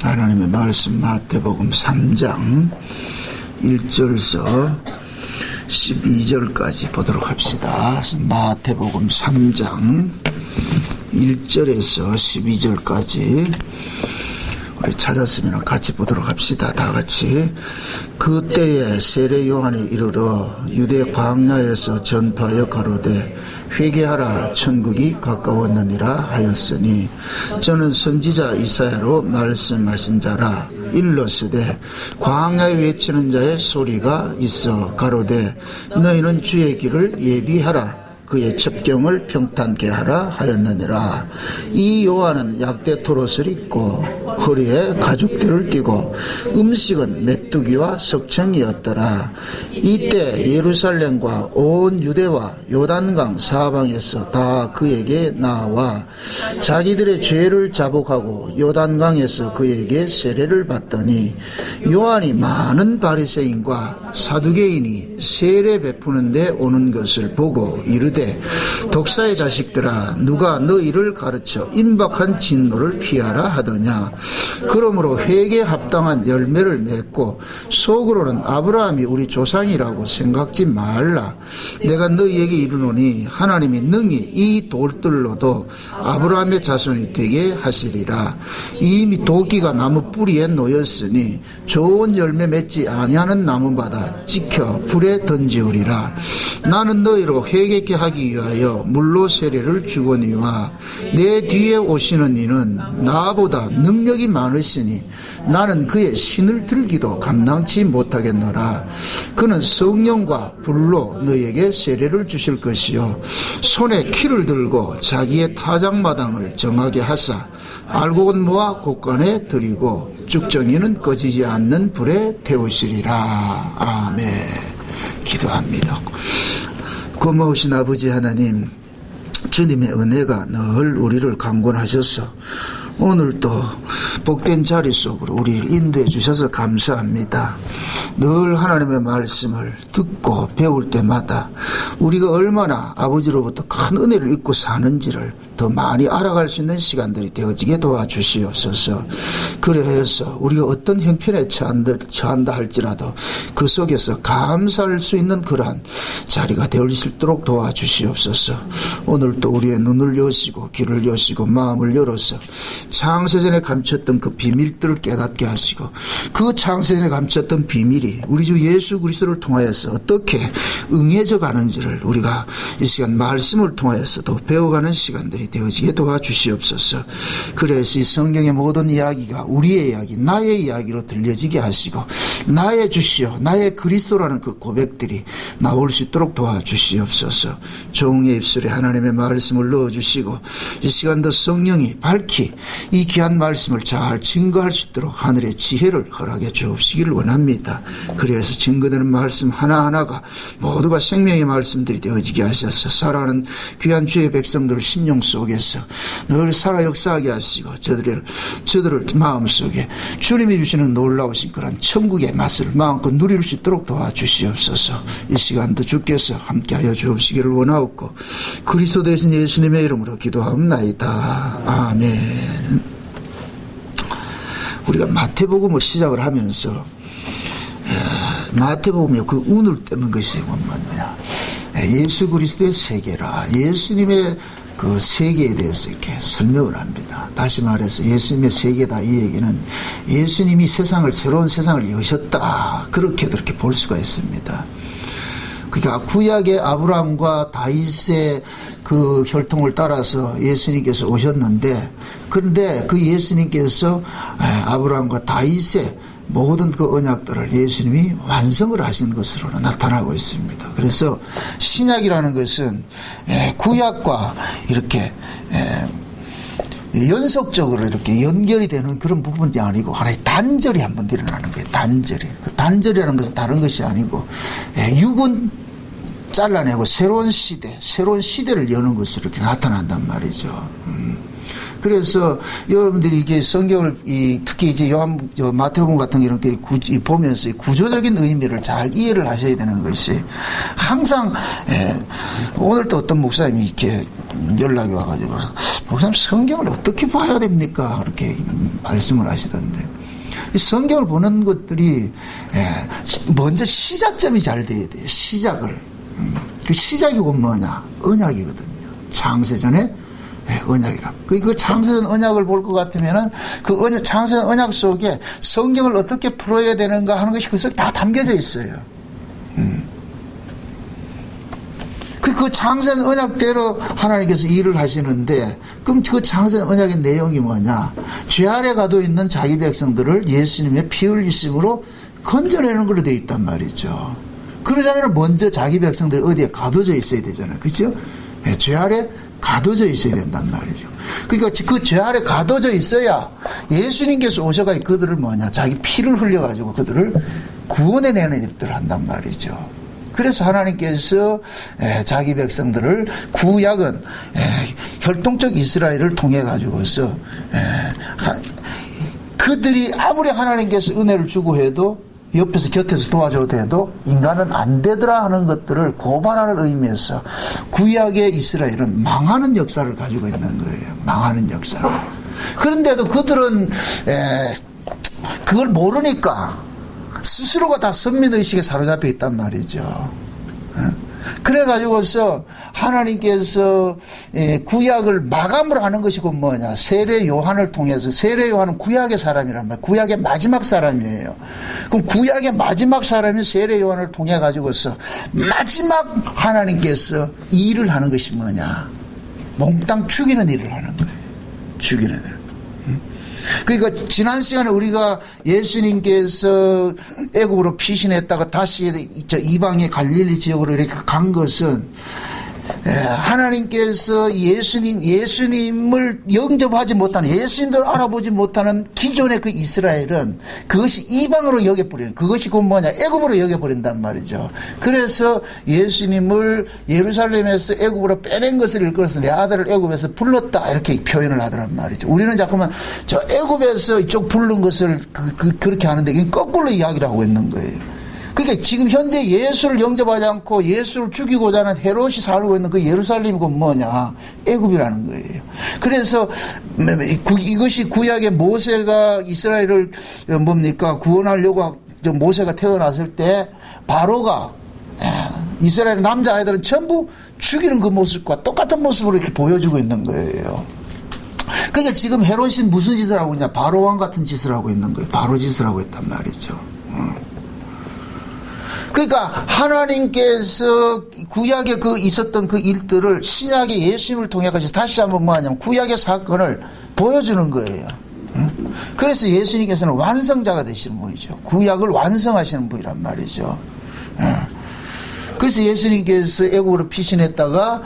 하나님의 말씀 마태복음 3장 1절서 12절까지 보도록 합시다. 마태복음 3장 1절에서 12절까지 우리 찾았으면 같이 보도록 합시다. 다 같이. 그때에 세례 요한이 이르러 유대 광야에서 전파하여 가로되 회개하라 천국이 가까웠느니라 하였으니 저는 선지자 이사야로 말씀하신 자라. 일러스되 광야에 외치는 자의 소리가 있어 가로되 너희는 주의 길을 예비하라. 그의 첩경을 평탄케 하라 하였느니라. 이 요한은 약대 토롯을 입고 허리에 가죽띠를 띠고 음식은 메뚜기와 석청이었더라. 이때 예루살렘과 온 유대와 요단강 사방에서 다 그에게 나와 자기들의 죄를 자복하고 요단강에서 그에게 세례를 받더니 요한이 많은 바리새인과 사두개인이 세례 베푸는 데 오는 것을 보고 이르되 독사의 자식들아 누가 너희를 가르쳐 임박한 진노를 피하라 하더냐. 그러므로 회개에 합당한 열매를 맺고 속으로는 아브라함이 우리 조상이라고 생각지 말라. 내가 너희에게 이르노니 하나님이 능히 이 돌들로도 아브라함의 자손이 되게 하시리라. 이미 도끼가 나무 뿌리에 놓였으니 좋은 열매 맺지 아니하는 나무마다 찍혀 불에 던지우리라. 나는 너희로 회개케 하기 위하여 물로 세례를 주거니와 내 뒤에 오시는 이는 나보다 능력이 많으시니 나는 그의 신을 들기도 감당치 못하겠노라. 그는 성령과 불로 너희에게 세례를 주실 것이요 손에 키를 들고 자기의 타작마당을 정하게 하사 알곡은 모아 곳간에 들이고 쭉정이는 꺼지지 않는 불에 태우시리라. 아멘. 기도합니다. 고마우신 아버지 하나님, 주님의 은혜가 늘 우리를 강권하셔서 오늘도 복된 자리 속으로 우리를 인도해 주셔서 감사합니다. 늘 하나님의 말씀을 듣고 배울 때마다 우리가 얼마나 아버지로부터 큰 은혜를 입고 사는지를 더 많이 알아갈 수 있는 시간들이 되어지게 도와주시옵소서. 그래서 우리가 어떤 형편에 처한다 할지라도 그 속에서 감사할 수 있는 그러한 자리가 되어 수 있도록 도와주시옵소서. 오늘도 우리의 눈을 여시고 귀를 여시고 마음을 열어서 창세전에 감췄던 그 비밀들을 깨닫게 하시고 그 창세전에 감췄던 비밀이 우리 주 예수 그리스도를 통하여서 어떻게 응해져 가는지를 우리가 이 시간 말씀을 통하여서도 배워가는 시간들이 되어지게 도와주시옵소서. 그래서 이 성경의 모든 이야기가 우리의 이야기, 나의 이야기로 들려지게 하시고 나의 주시오, 나의 그리스도라는 그 고백들이 나올 수 있도록 도와주시옵소서. 종의 입술에 하나님의 말씀을 넣어주시고 이 시간도 성령이 밝히 이 귀한 말씀을 잘 증거할 수 있도록 하늘의 지혜를 허락해 주옵시기를 원합니다. 그래서 증거되는 말씀 하나하나가 모두가 생명의 말씀들이 되어지게 하셔서 살아가는 귀한 주의 백성들을 심령 속에서 늘 살아 역사하게 하시고 저들을 마음속에 주님이 주시는 놀라우신 그런 천국의 맛을 마음껏 누릴 수 있도록 도와주시옵소서. 이 시간도 주께서 함께하여 주옵시기를 원하옵고 그리스도 되신 예수님의 이름으로 기도하옵나이다. 아멘. 우리가 마태복음을 시작을 하면서 마태복음의 그 운을 떼는 것이 뭐냐, 예수 그리스도의 세계라. 예수님의 그 세계에 대해서 이렇게 설명을 합니다. 다시 말해서 예수님의 세계다, 이 얘기는 예수님이 새로운 세상을 여셨다, 그렇게도 이렇게 볼 수가 있습니다. 그러니까 구약의 아브라함과 다윗의 그 혈통을 따라서 예수님께서 오셨는데, 그런데 그 예수님께서 아브라함과 다윗의 모든 그 언약들을 예수님이 완성을 하신 것으로 나타나고 있습니다. 그래서 신약이라는 것은 구약과 이렇게 연속적으로 이렇게 연결이 되는 그런 부분이 아니고 하나의 단절이 한번 일어나는 거예요. 단절이. 그 단절이라는 것은 다른 것이 아니고 육은 잘라내고 새로운 시대를 여는 것으로 이렇게 나타난단 말이죠. 그래서 여러분들이 이게 성경을 특히 이제 마태복음 같은 이렇게 보면서 구조적인 의미를 잘 이해를 하셔야 되는 것이, 항상 오늘도 어떤 목사님이 이렇게 연락이 와가지고 목사님 성경을 어떻게 봐야 됩니까? 그렇게 말씀을 하시던데, 이 성경을 보는 것들이 먼저 시작점이 잘 돼야 돼요. 시작을. 그 시작이 곧 뭐냐? 언약이거든요. 창세전에 언약이라. 그 창세전 언약을 볼 것 같으면은 그 창세전 언약 속에 성경을 어떻게 풀어야 되는가 하는 것이 그 속에 다 담겨져 있어요. 그 창세전 언약대로 하나님께서 일을 하시는데, 그럼 그 창세전 언약의 내용이 뭐냐? 죄 아래 가도 있는 자기 백성들을 예수님의 피 흘리심으로 건져내는 걸로 되어 있단 말이죠. 그러자면 먼저 자기 백성들이 어디에 가둬져 있어야 되잖아요. 그렇죠? 죄 아래 가둬져 있어야 된단 말이죠. 그러니까 그 죄 아래 가둬져 있어야 예수님께서 오셔가지고 그들을 뭐냐? 자기 피를 흘려가지고 그들을 구원해내는 일들을 한단 말이죠. 그래서 하나님께서 자기 백성들을 구약은 혈통적 이스라엘을 통해 가지고서 그들이 아무리 하나님께서 은혜를 주고 해도 옆에서 곁에서 도와줘도 해도 인간은 안 되더라 하는 것들을 고발하는 의미에서 구약의 이스라엘은 망하는 역사를 가지고 있는 거예요. 망하는 역사를. 그런데도 그들은 그걸 모르니까 스스로가 다 선민의식에 사로잡혀 있단 말이죠. 그래가지고서 하나님께서 구약을 마감을 하는 것이 곧 뭐냐? 세례 요한을 통해서, 세례 요한은 구약의 사람이란 말이에요. 구약의 마지막 사람이에요. 그럼 구약의 마지막 사람이 세례 요한을 통해 가지고서 마지막 하나님께서 일을 하는 것이 뭐냐? 몽땅 죽이는 일을 하는 거예요. 죽이는 일. 그러니까 지난 시간에 우리가 예수님께서 애굽으로 피신했다가 다시 이방의 갈릴리 지역으로 이렇게 간 것은 하나님께서 예수님을 영접하지 못하는, 예수님들 알아보지 못하는 기존의 그 이스라엘은 그것이 이방으로 여겨버리는, 그것이 곧 뭐냐? 애굽으로 여겨버린단 말이죠. 그래서 예수님을 예루살렘에서 애굽으로 빼낸 것을 일컬어서 내 아들을 애굽에서 불렀다 이렇게 표현을 하더란 말이죠. 우리는 자꾸만 저 애굽에서 이쪽 부른 것을 그렇게 하는데 이게 거꾸로 이야기를 하고 있는 거예요. 그러니까 지금 현재 예수를 영접하지 않고 예수를 죽이고자 하는 헤롯이 살고 있는 그 예루살렘이 곧 뭐냐? 애굽이라는 거예요. 그래서 이것이 구약의 모세가 이스라엘을 구원하려고 모세가 태어났을 때 바로가 이스라엘 남자아이들은 전부 죽이는 그 모습과 똑같은 모습으로 이렇게 보여주고 있는 거예요. 그러니까 지금 헤롯이 무슨 짓을 하고 있냐? 바로왕 같은 짓을 하고 있는 거예요. 바로 짓을 하고 있단 말이죠. 그러니까 하나님께서 구약에 있었던 그 일들을 신약의 예수님을 통해 가지고 다시 한번 뭐하냐면 구약의 사건을 보여주는 거예요. 그래서 예수님께서는 완성자가 되시는 분이죠. 구약을 완성하시는 분이란 말이죠. 그래서 예수님께서 애국으로 피신했다가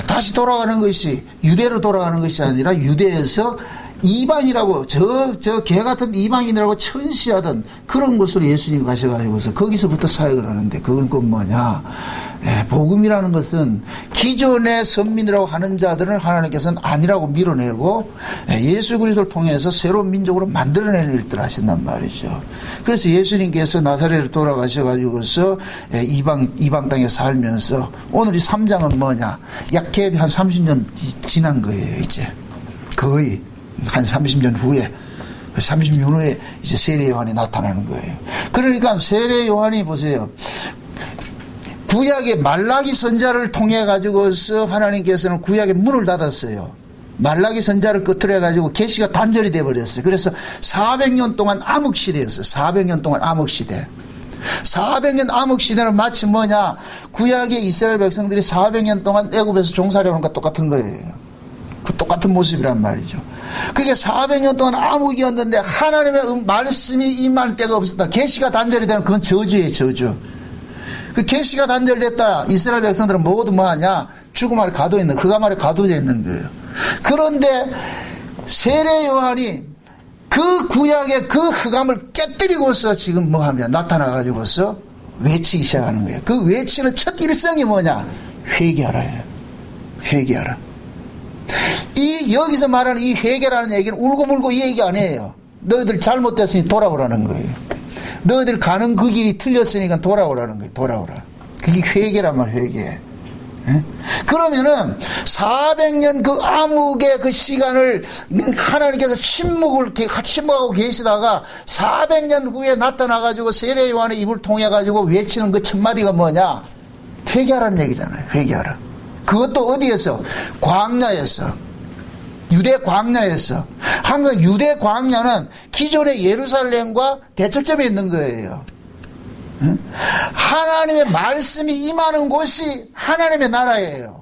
다시 돌아가는 것이 유대로 돌아가는 것이 아니라 유대에서 이방이라고 저 개 같은 이방인이라고 천시하던 그런 곳으로 예수님 가셔가지고서 거기서부터 사역을 하는데 그건 꼭 뭐냐? 복음이라는 것은 기존의 선민이라고 하는 자들은 하나님께서는 아니라고 밀어내고 예수 그리스도를 통해서 새로운 민족으로 만들어내는 일들을 하신단 말이죠. 그래서 예수님께서 나사렛을 돌아가셔가지고서 이방 땅에 살면서 오늘 이 3장은 뭐냐? 약해 한 30년 지난 거예요. 이제 거의 한 30년 후에 30년 후에 이제 세례 요한이 나타나는 거예요. 그러니까 세례 요한이 보세요. 구약의 말라기 선자를 통해 가지고서 하나님께서는 구약의 문을 닫았어요. 말라기 선자를 끝으로 해가지고 계시가 단절이 돼버렸어요. 그래서 400년 동안 암흑시대였어요. 400년 동안 암흑시대. 400년 암흑시대는 마치 뭐냐? 구약의 이스라엘 백성들이 400년 동안 애굽에서 종살이 하는 것과 똑같은 거예요. 그 똑같은 모습이란 말이죠. 그게 400년 동안 암흑이었는데 하나님의 말씀이 임할 때가 없었다. 계시가 단절이 되면 그건 저주예요. 저주. 그 계시가 단절됐다. 이스라엘 백성들은 모두 뭐하냐? 죽음 아래 가둬있는, 그가 말에 가둬져 있는 거예요. 그런데 세례 요한이 그 구약의 그 흑암을 깨뜨리고서 지금 뭐하냐? 나타나가지고서 외치기 시작하는 거예요. 그 외치는 첫 일성이 뭐냐? 회개하라예요. 회개하라. 여기서 말하는 이 회개라는 얘기는 울고불고 이 얘기 아니에요. 너희들 잘못됐으니 돌아오라는 거예요. 너희들 가는 그 길이 틀렸으니까 돌아오라는 거예요. 돌아오라. 그게 회개란 말, 회개. 그러면은 400년 그 암흑의 그 시간을 하나님께서 침묵하고 계시다가 400년 후에 나타나가지고 세례 요한의 입을 통해가지고 외치는 그 첫마디가 뭐냐? 회개하라는 얘기잖아요. 회개하라. 그것도 어디에서? 광야에서. 유대 광야에서. 항상 유대 광야는 기존의 예루살렘과 대척점에 있는 거예요. 하나님의 말씀이 임하는 곳이 하나님의 나라예요.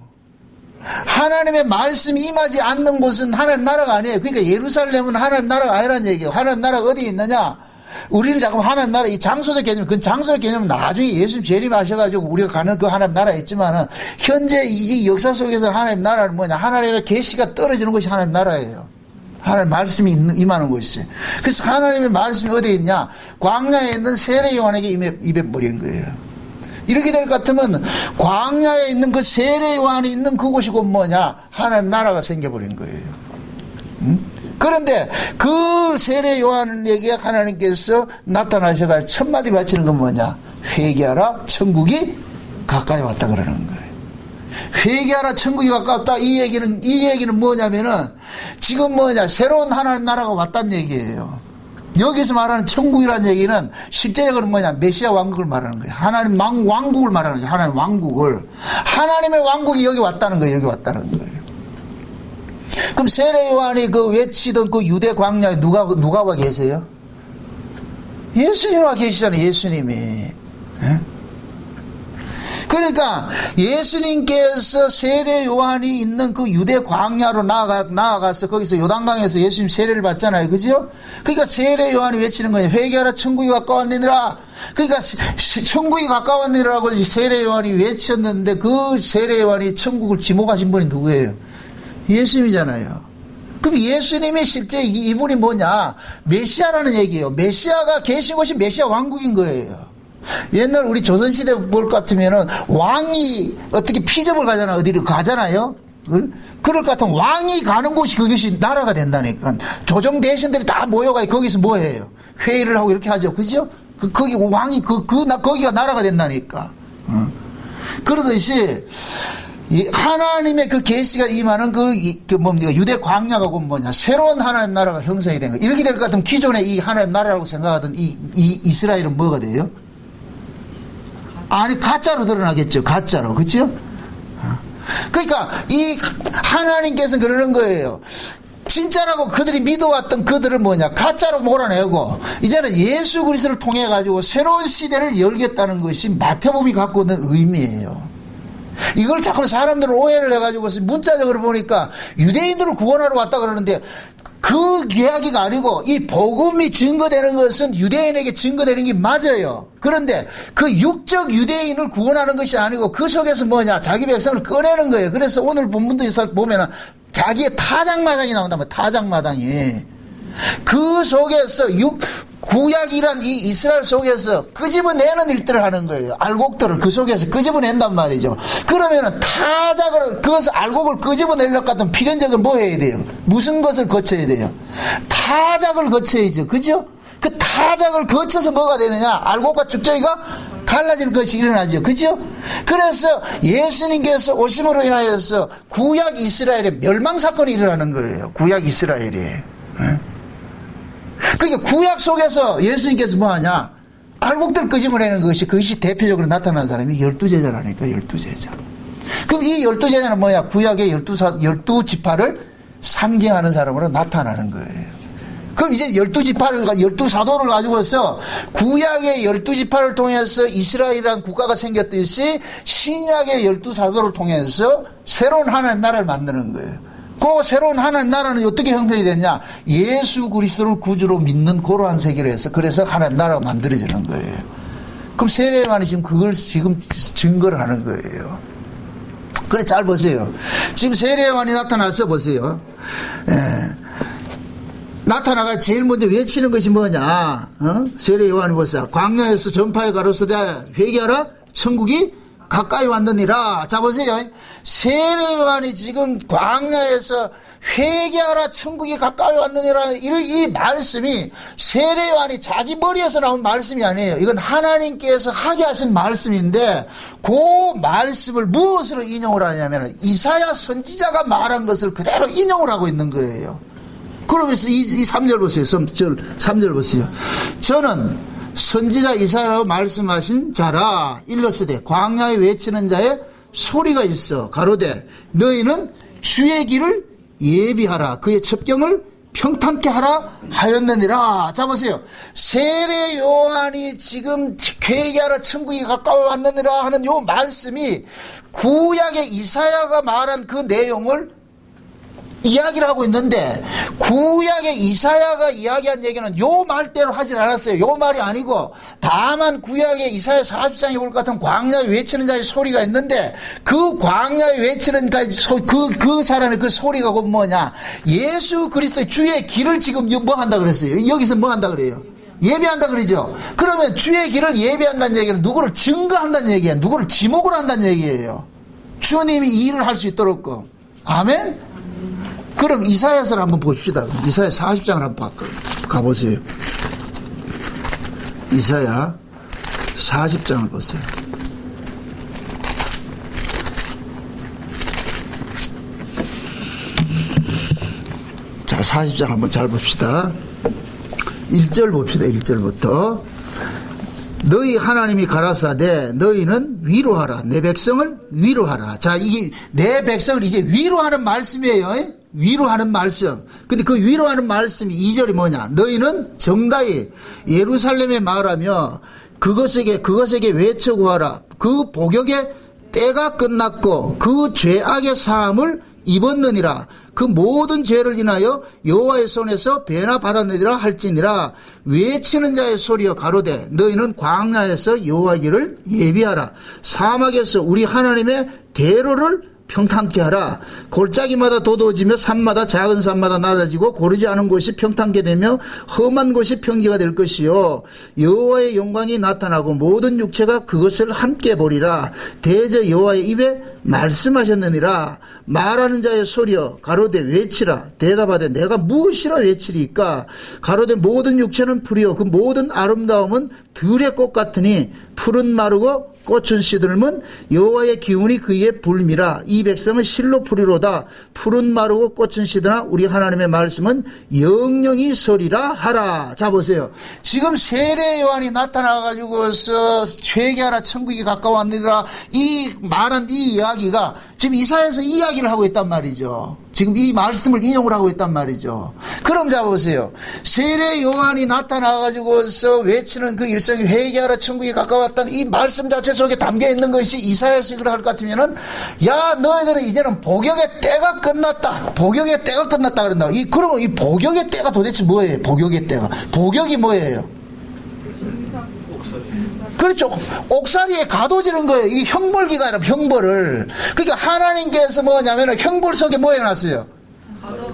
하나님의 말씀이 임하지 않는 곳은 하나님 나라가 아니에요. 그러니까 예루살렘은 하나님 나라가 아니라는 얘기예요. 하나님 나라가 어디 있느냐? 우리는 자꾸 하나님 나라, 이 장소적 개념, 그 장소적 개념은 나중에 예수님 재림하셔가지고 우리가 가는 그 하나님 나라에 있지만은, 현재 이 역사 속에서 하나님 나라는 뭐냐? 하나님의 계시가 떨어지는 것이 하나님 나라예요. 하나님 말씀이 임하는 곳이에요. 그래서 하나님의 말씀이 어디에 있냐? 광야에 있는 세례 요한에게 임해버린 거예요. 이렇게 될 것 같으면 광야에 있는 그 세례 요한이 있는 그곳이 곧 뭐냐? 하나님 나라가 생겨버린 거예요. 그런데 그 세례 요한에게 하나님께서 나타나셔서 첫마디 바치는 건 뭐냐? 회개하라, 천국이 가까이 왔다 그러는 거예요. 회개하라, 천국이 가까웠다. 이 얘기는 뭐냐면은 지금 뭐냐? 새로운 하나님 나라가 왔다는 얘기예요. 여기서 말하는 천국이라는 얘기는 실제적으로 뭐냐? 메시아 왕국을 말하는 거예요. 하나님 왕국을 말하는 거예요. 하나님 왕국을. 하나님의 왕국이 여기 왔다는 거예요. 여기 왔다는 거예요. 그럼 세례 요한이 그 외치던 그 유대 광야에 누가 와 계세요? 예수님이 와 계시잖아요. 예수님이. 예? 그러니까 예수님께서 세례 요한이 있는 그 유대 광야로 나아가서 거기서 요단강에서 예수님 세례를 받잖아요. 그죠? 그러니까 세례 요한이 외치는 거예요. 회개하라, 천국이 가까웠느니라. 그러니까 천국이 가까웠느니라고 세례 요한이 외쳤는데, 그 세례 요한이 천국을 지목하신 분이 누구예요? 예수님이잖아요. 그럼 예수님이 실제 이분이 뭐냐? 메시아라는 얘기예요. 메시아가 계신 것이 메시아 왕국인 거예요. 옛날 우리 조선시대 볼 것 같으면은 왕이 어떻게 피접을 가잖아. 어디를 가잖아요. 그럴 것 같으면 왕이 가는 곳이 그것이 나라가 된다니까. 조정 대신들이 다 모여가 거기서 뭐 해요? 회의를 하고 이렇게 하죠. 그죠? 거기 왕이 거기가 나라가 된다니까. 그러듯이 하나님의 그 계시가 임하는 뭡니까? 유대 광야가 뭐냐? 새로운 하나님 나라가 형성이 된 거. 이렇게 될 것 같으면 기존의 이 하나님 나라라고 생각하던 이 이스라엘은 뭐가 돼요? 아니, 가짜로 드러나겠죠. 가짜로. 그렇죠? 그러니까 이 하나님께서는 그러는 거예요. 진짜라고 그들이 믿어왔던 그들을 뭐냐? 가짜로 몰아내고 이제는 예수 그리스도를 통해 가지고 새로운 시대를 열겠다는 것이 마태복음이 갖고 있는 의미예요. 이걸 자꾸 사람들은 오해를 해가지고 문자적으로 보니까 유대인들을 구원하러 왔다 그러는데, 그 이야기가 아니고 이 복음이 증거되는 것은 유대인에게 증거되는 게 맞아요. 그런데 그 육적 유대인을 구원하는 것이 아니고 그 속에서 뭐냐? 자기 백성을 꺼내는 거예요. 그래서 오늘 본문도 보면은 자기의 타작마당이 나온단 말이에요. 타작마당이. 그 속에서 구약이란 이 이스라엘 속에서 끄집어내는 일들을 하는 거예요. 알곡들을 그 속에서 끄집어낸단 말이죠. 그러면은 그것을 알곡을 끄집어내려고 같으면 필연적으로 뭐 해야 돼요? 무슨 것을 거쳐야 돼요? 타작을 거쳐야죠. 그죠? 그 타작을 거쳐서 뭐가 되느냐? 알곡과 쭉저기가 갈라지는 것이 일어나죠. 그죠? 그래서 예수님께서 오심으로 인하여서 구약 이스라엘의 멸망사건이 일어나는 거예요. 구약 이스라엘이. 그러니까 구약 속에서 예수님께서 뭐하냐? 알곡들 끄집어내는 그것이 대표적으로 나타난 사람이 12제자라니까. 12제자. 그럼 이 12제자는 뭐야? 구약의 12지파를 상징하는 사람으로 나타나는 거예요. 그럼 이제 12사도를 가지고서 구약의 12지파를 통해서 이스라엘이라는 국가가 생겼듯이 신약의 12사도를 통해서 새로운 하나님 나라를 만드는 거예요. 그 새로운 하나님 나라는 어떻게 형성이 되냐? 예수 그리스도를 구주로 믿는 그러한 세계로 해서 그래서 하나님 나라가 만들어지는 거예요. 그럼 세례 요한이 지금 그걸 지금 증거를 하는 거예요. 그래, 잘 보세요. 지금 세례 요한이 나타나서 보세요. 나타나가 제일 먼저 외치는 것이 뭐냐? 세례 요한이 보세요. 광야에서 전파에 가로서되 회개하라, 천국이 가까이 왔느니라. 자, 보세요. 세례 요한이 지금 광야에서 회개하라 천국이 가까이 왔느니라 이 말씀이 세례 요한이 자기 머리에서 나온 말씀이 아니에요. 이건 하나님께서 하게 하신 말씀인데 그 말씀을 무엇으로 인용을 하냐면 이사야 선지자가 말한 것을 그대로 인용을 하고 있는 거예요. 그러면서 이 3절 보세요. 3절 보세요. 저는 선지자 이사야라고 말씀하신 자라. 일러스되 광야에 외치는 자의 소리가 있어 가로되 너희는 주의 길을 예비하라 그의 첩경을 평탄케 하라 하였느니라. 자, 보세요. 세례 요한이 지금 회개하라 천국이 가까워 왔느니라 하는 요 말씀이 구약의 이사야가 말한 그 내용을 이야기를 하고 있는데 구약의 이사야가 이야기한 얘기는 요 말대로 하진 않았어요. 요 말이 아니고 다만 구약의 이사야 40장에 볼 것 같은 광야에 외치는 자의 소리가 있는데 그 광야에 외치는 그 사람의 그 소리가 곧 뭐냐, 예수 그리스도의 주의 길을 지금 뭐 한다 그랬어요. 여기서 뭐 한다 그래요? 예배한다 그러죠. 그러면 주의 길을 예배한다는 얘기는 누구를 증거한다는 얘기예요. 누구를 지목을 한다는 얘기예요. 주님이 이 일을 할 수 있도록. 아멘. 그럼 이사야서를 한번 봅시다. 이사야 40장을 한번 가보세요. 이사야 40장을 보세요. 자, 40장 한번 잘 봅시다. 1절 봅시다. 1절부터. 너희 하나님이 가라사대 너희는 위로하라. 내 백성을 위로하라. 자, 이게 내 백성을 이제 위로하는 말씀이에요. 위로하는 말씀. 근데 그 위로하는 말씀이 2절이 뭐냐? 너희는 정다이 예루살렘에 말하며 그것에게 외쳐 구하라. 그 복역의 때가 끝났고 그 죄악의 사함을 입었느니라. 그 모든 죄를 인하여 여호와의 손에서 배나 받았느니라 할지니라. 외치는 자의 소리여 가로되 너희는 광야에서 여호와 길을 예비하라. 사막에서 우리 하나님의 대로를 평탄케 하라. 골짜기마다 도도해지며 산마다 작은 산마다 낮아지고 고르지 않은 곳이 평탄케 되며 험한 곳이 평지가 될 것이요 여호와의 영광이 나타나고 모든 육체가 그것을 함께 보리라. 대저 여호와의 입에 말씀하셨느니라. 말하는 자의 소리여 가로되 외치라. 대답하되 내가 무엇이라 외치리까. 가로되 모든 육체는 풀이요 그 모든 아름다움은 들의 꽃 같으니 풀은 마르고 꽃은 시들면 여호와의 기운이 그의 불미라. 이 백성은 실로 풀이로다. 풀은 마르고 꽃은 시드나 우리 하나님의 말씀은 영영이 서리라 하라. 자, 보세요. 지금 세례 요한이 나타나가지고서 회개하라 천국이 가까웠느니라 이 말한 이 이야기가 지금 이사야에서 이야기를 하고 있단 말이죠. 지금 이 말씀을 인용을 하고 있단 말이죠. 그럼 자, 보세요. 세례 요한이 나타나가지고서 외치는 그 일성이 회개하라 천국이 가까웠다는 이 말씀 자체 속에 담겨 있는 것이 이사야에서 이걸 할 것 같으면은 야 너희들은 이제는 복역의 때가 끝났다. 복역의 때가 끝났다 그런다. 그러면 이 복역의 때가 도대체 뭐예요? 복역의 때가. 복역이 뭐예요? 그렇죠. 옥살이에 가둬지는 거예요. 이게 형벌기가 아니라 형벌을. 그러니까 하나님께서 뭐냐면 형벌 속에 뭐 해놨어요?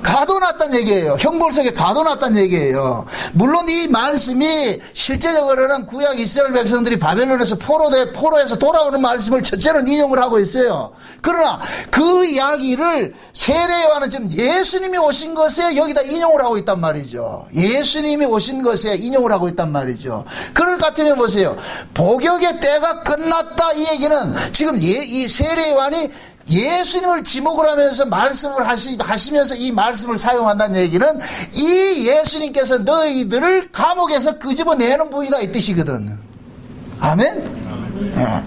가둬놨단 얘기예요. 형벌 속에 가둬놨단 얘기예요. 물론 이 말씀이 실제적으로는 구약 이스라엘 백성들이 바벨론에서 포로에서 돌아오는 말씀을 첫째로 인용을 하고 있어요. 그러나 그 이야기를 세례 요한은 지금 예수님이 오신 것에 여기다 인용을 하고 있단 말이죠. 예수님이 오신 것에 인용을 하고 있단 말이죠. 그럴 것 같으면 보세요. 복역의 때가 끝났다 이 얘기는 지금 이 세례 요한이 예수님을 지목을 하면서 말씀을 하시면서 이 말씀을 사용한다는 얘기는 이 예수님께서 너희들을 감옥에서 끄집어내는 분이다 이 뜻이거든. 아멘?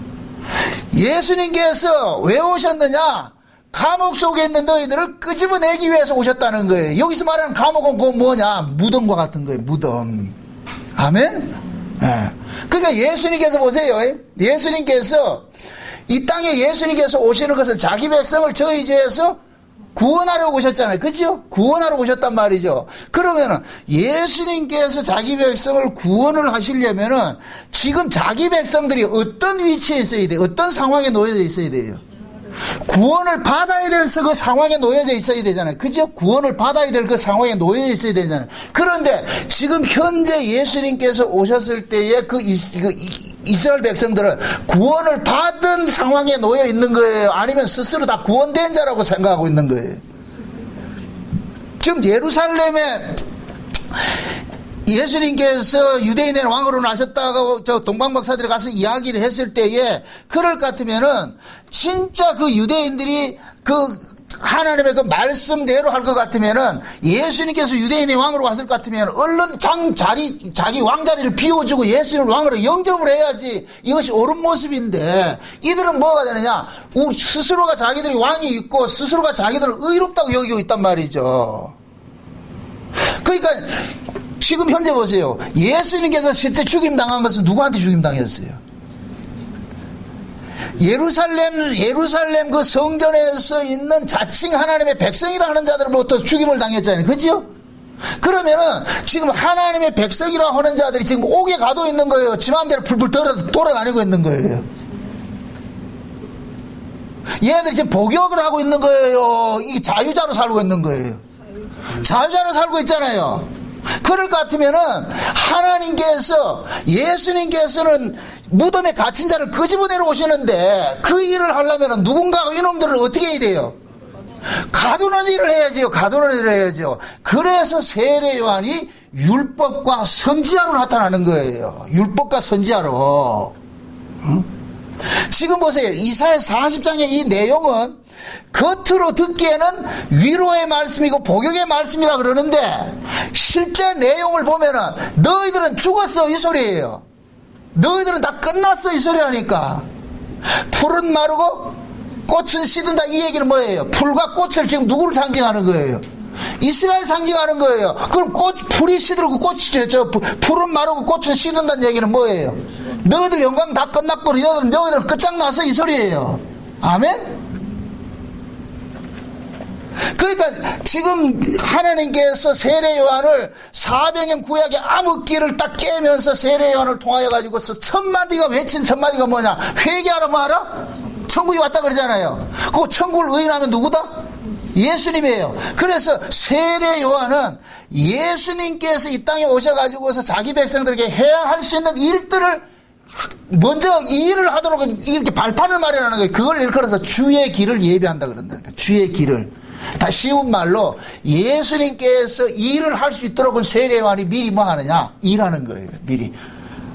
예수님께서 왜 오셨느냐? 감옥 속에 있는 너희들을 끄집어내기 위해서 오셨다는 거예요. 여기서 말하는 감옥은 그 뭐냐? 무덤과 같은 거예요. 무덤. 아멘? 그러니까 예수님께서 보세요. 예수님께서 이 땅에 예수님께서 오시는 것은 자기 백성을 저희 죄에서 구원하러 오셨잖아요. 그죠? 구원하러 오셨단 말이죠. 그러면은 예수님께서 자기 백성을 구원을 하시려면은 지금 자기 백성들이 어떤 위치에 있어야 돼요? 어떤 상황에 놓여져 있어야 돼요? 구원을 받아야 될 그 상황에 놓여져 있어야 되잖아요. 그죠? 구원을 받아야 될 그 상황에 놓여져 있어야 되잖아요. 그런데 지금 현재 예수님께서 오셨을 때의 이스라엘 백성들은 구원을 받은 상황에 놓여 있는 거예요? 아니면 스스로 다 구원된 자라고 생각하고 있는 거예요? 지금 예루살렘에 예수님께서 유대인의 왕으로 나셨다고 저 동방박사들이 가서 이야기를 했을 때에 그럴 것 같으면은 진짜 그 유대인들이 그 하나님의 그 말씀대로 할 것 같으면은 예수님께서 유대인의 왕으로 갔을 것 같으면 얼른 자기 왕자리를 비워주고 예수님을 왕으로 영접을 해야지 이것이 옳은 모습인데 이들은 뭐가 되느냐? 스스로가 자기들이 왕이 있고 스스로가 자기들을 의롭다고 여기고 있단 말이죠. 그러니까 지금 현재 보세요. 예수님께서 실제 죽임당한 것은 누구한테 죽임당했어요? 예루살렘 그 성전에서 있는 자칭 하나님의 백성이라 하는 자들로부터 죽임을 당했잖아요. 그죠? 그러면은 지금 하나님의 백성이라 하는 자들이 지금 옥에 가도 있는 거예요. 지 마음대로 풀풀 돌아다니고 있는 거예요. 얘네들이 지금 복역을 하고 있는 거예요. 이게 자유자로 살고 있는 거예요. 자유자로 살고 있잖아요. 그럴 것 같으면은 하나님께서 예수님께서는 무덤에 갇힌 자를 끄집어내러 오시는데 그 일을 하려면 누군가가 이놈들을 어떻게 해야 돼요? 가두는 일을 해야지요. 가두는 일을 해야죠. 그래서 세례 요한이 율법과 선지자로 나타나는 거예요. 율법과 선지자로. 지금 보세요. 이사야 40장의 이 내용은 겉으로 듣기에는 위로의 말씀이고 복역의 말씀이라 그러는데 실제 내용을 보면은 너희들은 죽었어 이 소리예요. 너희들은 다 끝났어 이 소리라니까. 풀은 마르고 꽃은 시든다 이 얘기는 뭐예요? 풀과 꽃을 지금 누구를 상징하는 거예요? 이스라엘 상징하는 거예요. 그럼 풀이 시들고 꽃이 풀은 마르고 꽃은 시든다는 얘기는 뭐예요? 너희들 영광 다 끝났고 너희들 끝장나서 이 소리예요. 아멘? 그러니까 지금 하나님께서 세례 요한을 400년 구약의 암흑기를 딱 깨면서 세례 요한을 통하여 가지고서 천마디가 외친 천마디가 뭐냐? 회개하라 뭐 하라? 천국이 왔다 그러잖아요. 그 천국을 의인하면 누구다? 예수님이에요. 그래서 세례 요한은 예수님께서 이 땅에 오셔가지고서 자기 백성들에게 해야 할 수 있는 일들을 먼저 이 일을 하도록 이렇게 발판을 마련하는 거예요. 그걸 일컬어서 주의 길을 예비한다 그런다니까. 주의 길을. 다 쉬운 말로 예수님께서 일을 할 수 있도록 세례 요한이 미리 뭐 하느냐? 일하는 거예요. 미리.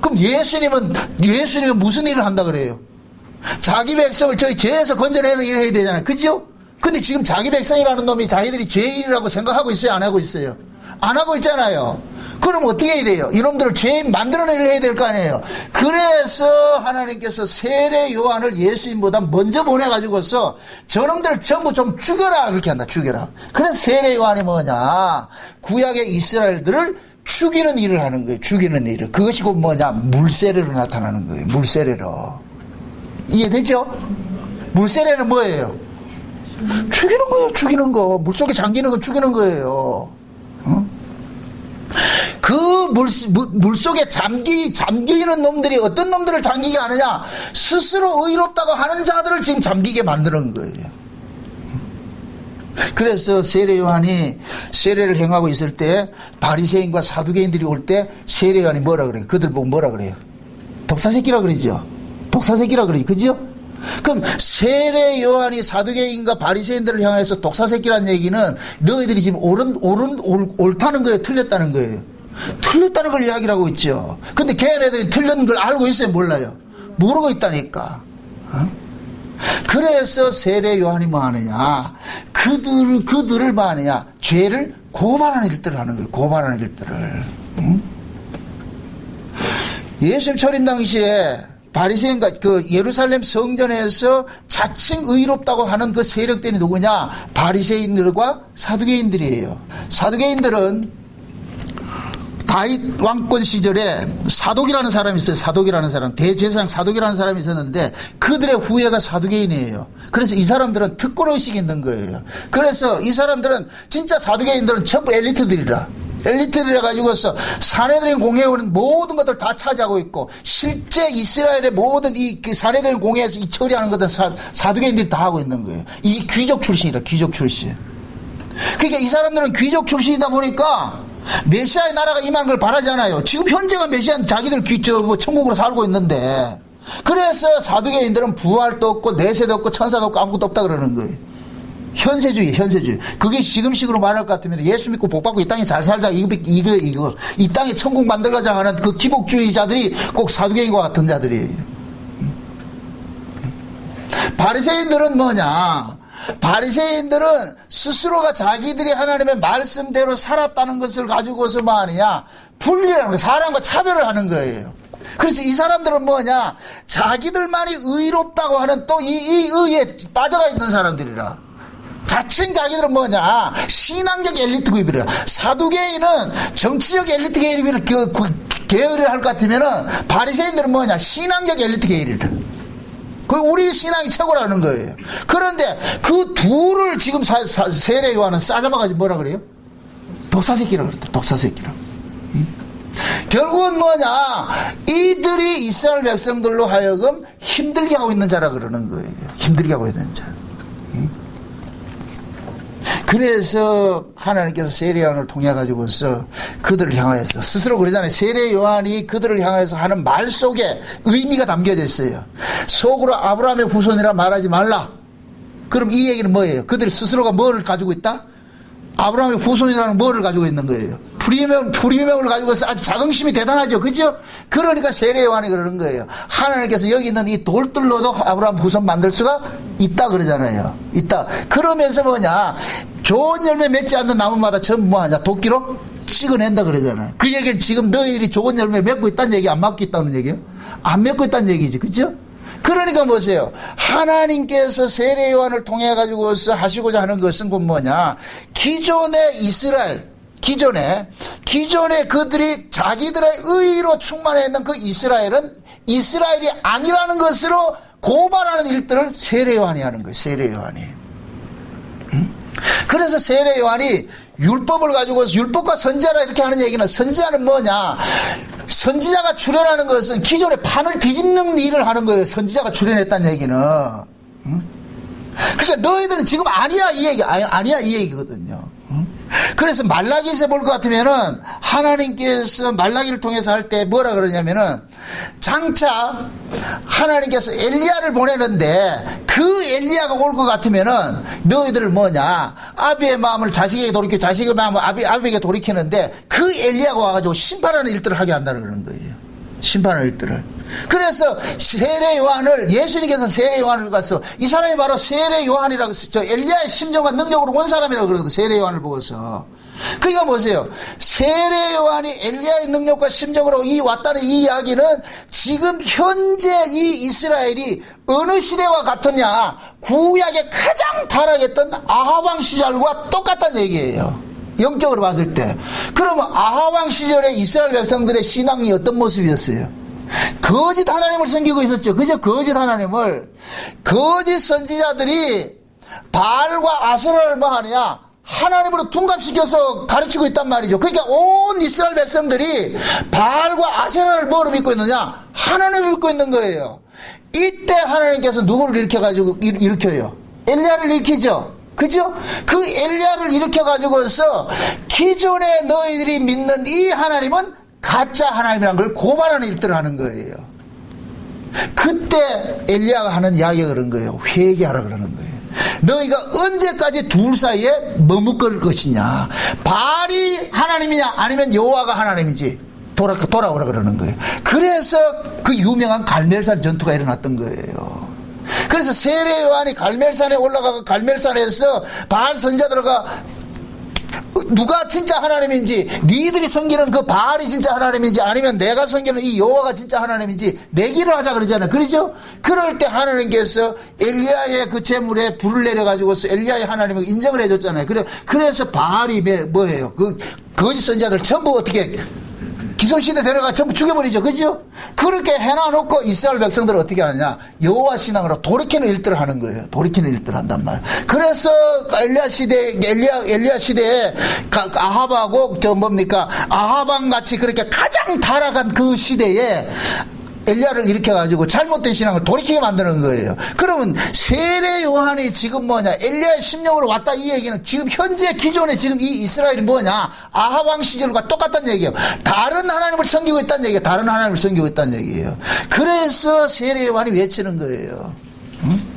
그럼 예수님은 무슨 일을 한다 그래요? 자기 백성을 저희 죄에서 건져내는 일을 해야 되잖아요. 그죠? 근데 지금 자기 백성이라는 놈이 자기들이 죄인이라고 생각하고 있어요? 안 하고 있어요? 안 하고 있잖아요. 그럼 어떻게 해야 돼요? 이놈들을 죄인 만들어내려 해야 될 거 아니에요. 그래서 하나님께서 세례 요한을 예수님보다 먼저 보내가지고서 저놈들을 전부 좀 죽여라 그렇게 한다. 죽여라. 그래서 세례 요한이 뭐냐? 구약의 이스라엘들을 죽이는 일을 하는 거예요. 죽이는 일을. 그것이 곧 뭐냐? 물세례로 나타나는 거예요. 물세례로. 이해되죠? 물세례는 뭐예요? 죽이는 거예요. 죽이는 거. 물속에 잠기는 건 죽이는 거예요. 그 물속에 잠기는 놈들이 어떤 놈들을 잠기게 하느냐? 스스로 의롭다고 하는 자들을 지금 잠기게 만드는 거예요. 그래서 세례 요한이 세례를 행하고 있을 때 바리새인과 사두개인들이 올 때 세례 요한이 뭐라 그래요? 그들 보고 뭐라 그래요? 독사새끼라 그러죠. 독사새끼라 그러죠. 그죠? 그럼 세례 요한이 사두개인과 바리새인들을 향해서 독사새끼라는 얘기는 너희들이 지금 옳다는 거예요? 틀렸다는 거예요? 틀렸다는 걸 이야기를 하고 있죠. 근데 걔네들이 틀린 걸 알고 있어요? 몰라요? 모르고 있다니까. 그래서 세례 요한이 뭐 하느냐? 그들을 뭐 하느냐? 죄를 고발하는 일들을 하는 거예요. 고발하는 일들을. 예수님 초림 당시에 바리새인과 그 예루살렘 성전에서 자칭 의롭다고 하는 그 세력들이 누구냐? 바리새인들과 사두개인들이에요. 사두개인들은 다윗 왕권 시절에 사독이라는 사람이 있어요. 사독이라는 사람. 대제사장 사독이라는 사람이 있었는데 그들의 후예가 사두개인이에요. 그래서 이 사람들은 특권의식이 있는 거예요. 그래서 이 사람들은 진짜 사두개인들은 전부 엘리트들이라. 엘리트들이라 가지고서 사내들인 공회의는 모든 것들 다 차지하고 있고 실제 이스라엘의 모든 이 사내들인 공회에서 이 처리하는 것들 사두개인들이 다 하고 있는 거예요. 이 귀족 출신이라. 귀족 출신. 그러니까 이 사람들은 귀족 출신이다 보니까 메시아의 나라가 임하는 걸 바라잖아요. 지금 현재가 메시아는 자기들 천국으로 살고 있는데, 그래서 사두개인들은 부활도 없고 내세도 없고 천사도 없고 아무것도 없다 그러는 거예요. 현세주의. 그게 지금식으로 말할 것 같으면 예수 믿고 복 받고 이 땅에 잘 살자, 이거 이 땅에 천국 만들고자 하는 그 기복주의자들이 꼭 사두개인과 같은 자들이에요. 바리새인들은 뭐냐? 바리새인들은 스스로가 자기들이 하나님의 말씀대로 살았다는 것을 가지고서 뭐 하느냐? 분리라는 거, 사람과 차별을 하는 거예요. 그래서 이 사람들은 뭐냐? 자기들만이 의롭다고 하는 또 이 의에 빠져가 있는 사람들이라. 자칭 자기들은 뭐냐? 신앙적 엘리트 그룹이라. 사두개인은 정치적 엘리트 계열을 할 것 같으면은 바리새인들은 뭐냐? 신앙적 엘리트 계열이라. 그 우리 신앙이 최고라는 거예요. 그런데 그 둘을 지금 세례 요한은 싸잡아가지고 뭐라 그래요? 독사새끼라 그랬다. 독사새끼라. 결국은 뭐냐? 이들이 이스라엘 백성들로 하여금 힘들게 하고 있는 자라 그러는 거예요. 힘들게 하고 있는 자. 그래서 하나님께서 세례 요한을 통해 가지고서 그들을 향하여서 스스로 그러잖아요. 세례 요한이 그들을 향해서 하는 말 속에 의미가 담겨져 있어요. 속으로 아브라함의 후손이라 말하지 말라. 그럼 이 얘기는 뭐예요? 그들 스스로가 뭐를 가지고 있다? 아브라함의 후손이라는 뭐를 가지고 있는 거예요? 불임명을 가지고 있어. 아주 자긍심이 대단하죠. 그죠? 그러니까 세례 요한이 그러는 거예요. 하나님께서 여기 있는 이 돌들로도 아브라함 후손 만들 수가 있다 그러잖아요. 있다. 그러면서 뭐냐? 좋은 열매 맺지 않는 나무마다 전부 뭐하냐? 도끼로 찍어낸다 그러잖아요. 그 얘기는 지금 너희들이 좋은 열매 맺고 있다는 얘기, 안 맺고 있다는 얘기예요? 안 맺고 있다는 얘기지. 그죠? 그러니까 보세요. 하나님께서 세례 요한을 통해 가지고서 하시고자 하는 것은 곧 뭐냐? 기존의 이스라엘, 기존에 그들이 자기들의 의로 충만해 있는 그 이스라엘은 이스라엘이 아니라는 것으로 고발하는 일들을 세례 요한이 하는 거예요. 세례 요한이. 그래서 세례 요한이 율법을 가지고서 율법과 선지자라 이렇게 하는 얘기는, 선지자는 뭐냐? 선지자가 출현하는 것은 기존의 판을 뒤집는 일을 하는 거예요. 선지자가 출현했다는 얘기는. 그러니까 너희들은 지금 아니야 이 얘기, 아니야 이 얘기거든요. 그래서 말라기에서 볼 것 같으면은 하나님께서 말라기를 통해서 할 때 뭐라 그러냐면은, 장차 하나님께서 엘리야를 보내는데 그 엘리야가 올 것 같으면은 너희들을 뭐냐? 아비의 마음을 자식에게 돌이켜 자식의 마음을 아비에게 돌이키는데 그 엘리야가 와가지고 심판하는 일들을 하게 한다는 그런 거예요. 심판하는 일들을. 그래서 세례 요한을, 예수님께서 세례 요한을 가서 이 사람이 바로 세례 요한이라고, 엘리야의 심정과 능력으로 온 사람이라고 그러거든요. 세례 요한을 보고서. 그러니까 보세요. 세례 요한이 엘리야의 능력과 심정으로 왔다는 이 이야기는 지금 현재 이 이스라엘이 어느 시대와 같으냐? 구약의 가장 타락했던 아합 왕 시절과 똑같다는 얘기예요. 영적으로 봤을 때. 그러면 아합 왕 시절에 이스라엘 백성들의 신앙이 어떤 모습이었어요? 거짓 하나님을 섬기고 있었죠. 그저 거짓 하나님을. 거짓 선지자들이 바알과 아세라를 뭐 하느냐? 하나님으로 둔갑시켜서 가르치고 있단 말이죠. 그러니까 온 이스라엘 백성들이 바알과 아세라를 뭐로 믿고 있느냐? 하나님을 믿고 있는 거예요. 이때 하나님께서 누구를 일으켜요? 엘리야를 일으키죠. 그죠? 그 엘리야를 일으켜가지고서 기존에 너희들이 믿는 이 하나님은 가짜 하나님이라는 걸 고발하는 일들을 하는 거예요. 그때 엘리야가 하는 이야기가 그런 거예요. 회개하라 그러는 거예요. 너희가 언제까지 둘 사이에 머뭇거릴 것이냐? 바알이 하나님이냐 아니면 여호와가 하나님이지? 돌아오라 그러는 거예요. 그래서 그 유명한 갈멜산 전투가 일어났던 거예요. 그래서 세례 요한이 갈멜산에 올라가고 갈멜산에서 바알 선지자들과 누가 진짜 하나님인지, 니들이 섬기는 그 바알이 진짜 하나님인지 아니면 내가 섬기는 이 여호와가 진짜 하나님인지 내기를 하자 그러잖아요. 그렇죠? 그럴 때 하나님께서 엘리야의 그 제물에 불을 내려가지고서 엘리야의 하나님을 인정을 해줬잖아요. 그래서 바알이 뭐예요? 그 거짓 선지자들 전부 어떻게 기성시대 데려가 전부 죽여버리죠. 그죠? 그렇게 해놔놓고 이스라엘 백성들은 어떻게 하느냐? 여호와 신앙으로 돌이키는 일들을 하는 거예요. 돌이키는 일들을 한단 말이에요. 그래서 엘리야 시대에 아합하고 아합왕 같이 그렇게 가장 타락한 그 시대에 엘리야를 일으켜가지고 잘못된 신앙을 돌이키게 만드는 거예요. 그러면 세례 요한이 지금 뭐냐, 엘리야의 심령으로 왔다, 이 얘기는 지금 현재 기존에 지금 이 이스라엘이 뭐냐, 아합 왕 시절과 똑같다는 얘기예요. 다른 하나님을 섬기고 있다는 얘기예요. 다른 하나님을 섬기고 있다는 얘기예요. 그래서 세례 요한이 외치는 거예요. 응?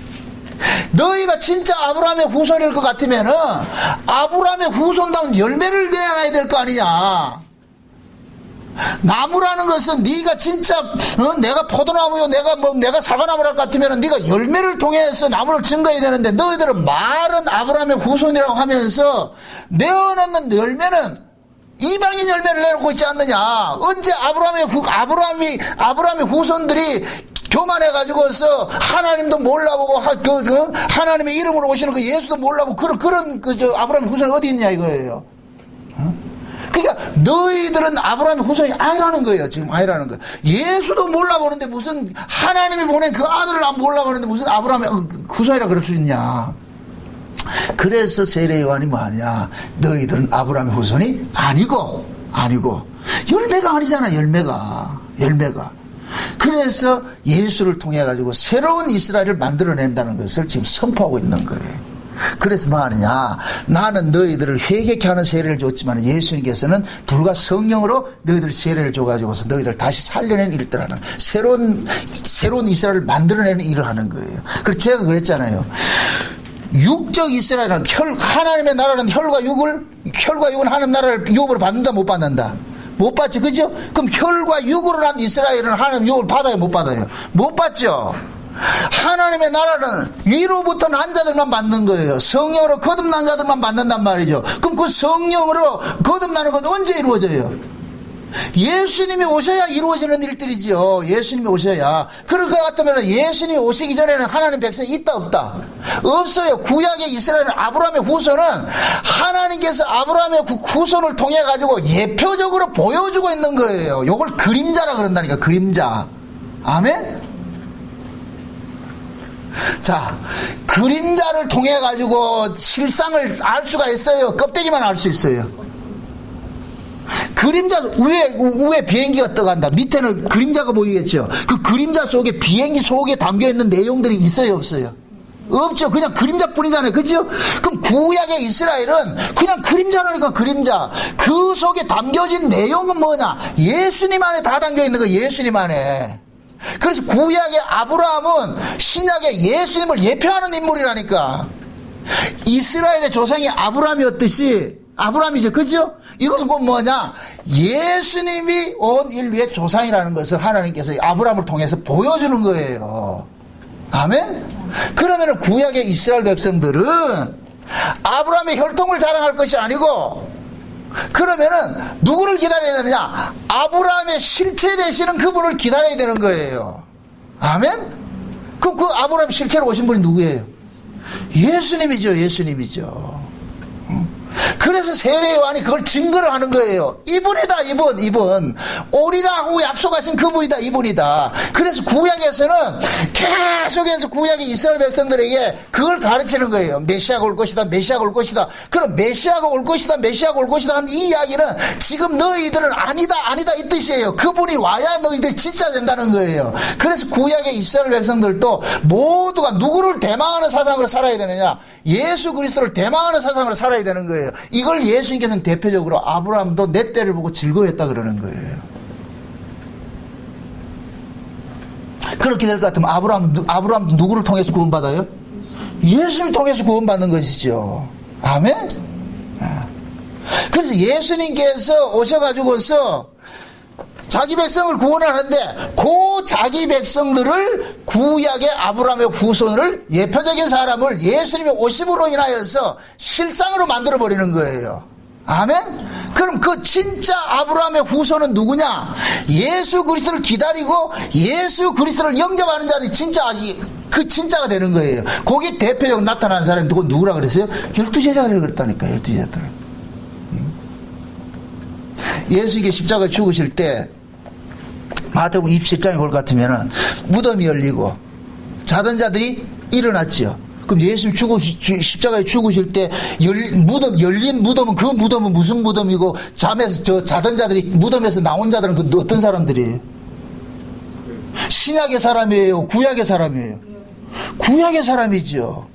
너희가 진짜 아브라함의 후손일 것 같으면은 아브라함의 후손다운 열매를 내야 될 거 아니냐. 나무라는 것은 네가 진짜 내가 포도나무요, 내가 사과나무랄 것 같으면 네가 열매를 통해서 나무를 증거해야 되는데, 너희들은 말은 아브라함의 후손이라고 하면서 내어놓는 열매는 이방인 열매를 내놓고 있지 않느냐. 언제 아브라함의 후손들이 교만해가지고서 하나님도 몰라보고 하나님의 이름으로 오시는 그 예수도 몰라보고 그런 아브라함의 후손이 어디 있냐 이거예요. 그러니까 너희들은 아브라함의 후손이 아니라는 거예요. 지금 아니라는 거예요. 예수도 몰라보는데 무슨 하나님이 보낸 그 아들을 안 몰라보는데 무슨 아브라함의 후손이라 그럴 수 있냐. 그래서 세례 요한이 뭐하냐, 너희들은 아브라함의 후손이 아니고 열매가 아니잖아. 열매가 그래서 예수를 통해 가지고 새로운 이스라엘을 만들어낸다는 것을 지금 선포하고 있는 거예요. 그래서 뭐 하느냐, 나는 너희들을 회개케 하는 세례를 줬지만 예수님께서는 불과 성령으로 너희들 세례를 줘가지고서 너희들 다시 살려낸 일들 하는 새로운 이스라엘을 만들어내는 일을 하는 거예요. 그래서 제가 그랬잖아요. 육적 이스라엘은 하나님의 나라는 혈과 육은 하나님 나라를 유업으로 받는다 못 받는다? 못 받죠. 그죠? 그럼 혈과 육으로 난 이스라엘은 하나님 유업을 받아요 못 받아요? 못 받죠. 하나님의 나라는 위로부터 난 자들만 받는 거예요. 성령으로 거듭난 자들만 받는단 말이죠. 그럼 그 성령으로 거듭나는 건 언제 이루어져요? 예수님이 오셔야 이루어지는 일들이지요. 예수님이 오셔야. 그럴 것 같으면 예수님이 오시기 전에는 하나님 백성이 있다 없다? 없어요. 구약의 이스라엘은 아브라함의 후손은 하나님께서 아브라함의 후손을 통해 가지고 예표적으로 보여주고 있는 거예요. 요걸 그림자라 그런다니까. 그림자. 아멘? 자, 그림자를 통해 가지고 실상을 알 수가 있어요? 껍데기만 알 수 있어요? 그림자 위에 비행기가 떠간다. 밑에는 그림자가 보이겠죠. 그 그림자 속에 비행기 속에 담겨있는 내용들이 있어요 없어요? 없죠. 그냥 그림자뿐이잖아요. 그죠? 그럼 구약의 이스라엘은 그냥 그림자라니까. 그림자. 그 속에 담겨진 내용은 뭐냐, 예수님 안에 다 담겨있는 거. 예수님 안에. 그래서 구약의 아브라함은 신약의 예수님을 예표하는 인물이라니까. 이스라엘의 조상이 아브라함이었듯이 아브라함이죠. 그죠? 이것은 곧 뭐냐, 예수님이 온 인류의 조상이라는 것을 하나님께서 아브라함을 통해서 보여주는 거예요. 아멘? 그러면 구약의 이스라엘 백성들은 아브라함의 혈통을 자랑할 것이 아니고, 그러면은 누구를 기다려야 되느냐, 아브라함의 실체 되시는 그분을 기다려야 되는 거예요. 아멘? 그럼 그 아브라함 실체로 오신 분이 누구예요? 예수님이죠. 예수님이죠. 그래서 세례 요한이 그걸 증거를 하는 거예요. 이분이다. 이분 오리라고 약속하신 그분이다. 이분이다. 그래서 구약에서는 계속해서 구약의 이스라엘 백성들에게 그걸 가르치는 거예요. 메시아가 올 것이다. 메시아가 올 것이다. 그럼 메시아가 올 것이다. 메시아가 올 것이다 하는 이 이야기는 지금 너희들은 아니다 이 뜻이에요. 그분이 와야 너희들이 진짜 된다는 거예요. 그래서 구약의 이스라엘 백성들도 모두가 누구를 대망하는 사상으로 살아야 되느냐, 예수 그리스도를 대망하는 사상으로 살아야 되는 거예요. 이걸 예수님께서는 대표적으로 아브라함도 내 때를 보고 즐거워했다 그러는 거예요. 그렇게 될 것 같으면 아브라함도 누구를 통해서 구원받아요? 예수님 통해서 구원받는 것이죠. 아멘? 그래서 예수님께서 오셔가지고서 자기 백성을 구원하는데 그 자기 백성들을 구약의 아브라함의 후손을, 예표적인 사람을 예수님의 오심으로 인하여서 실상으로 만들어버리는 거예요. 아멘? 그럼 그 진짜 아브라함의 후손은 누구냐? 예수 그리스도를 기다리고 예수 그리스도를 영접하는 자는 진짜 그 진짜가 되는 거예요. 거기 대표적으로 나타나는 사람이 누구라 그랬어요? 12제자를 그랬다니까. 12제자들. 예수님께 십자가에 죽으실 때 마태복음 27장에 볼 것 같으면은 무덤이 열리고 자던 자들이 일어났죠. 그럼 예수님 십자가에 죽으실 때 열린 무덤은, 그 무덤은 무슨 무덤이고, 자던 자들이 무덤에서 나온 자들은 그 어떤 사람들이에요? 신약의 사람이에요? 구약의 사람이에요? 구약의 사람이죠.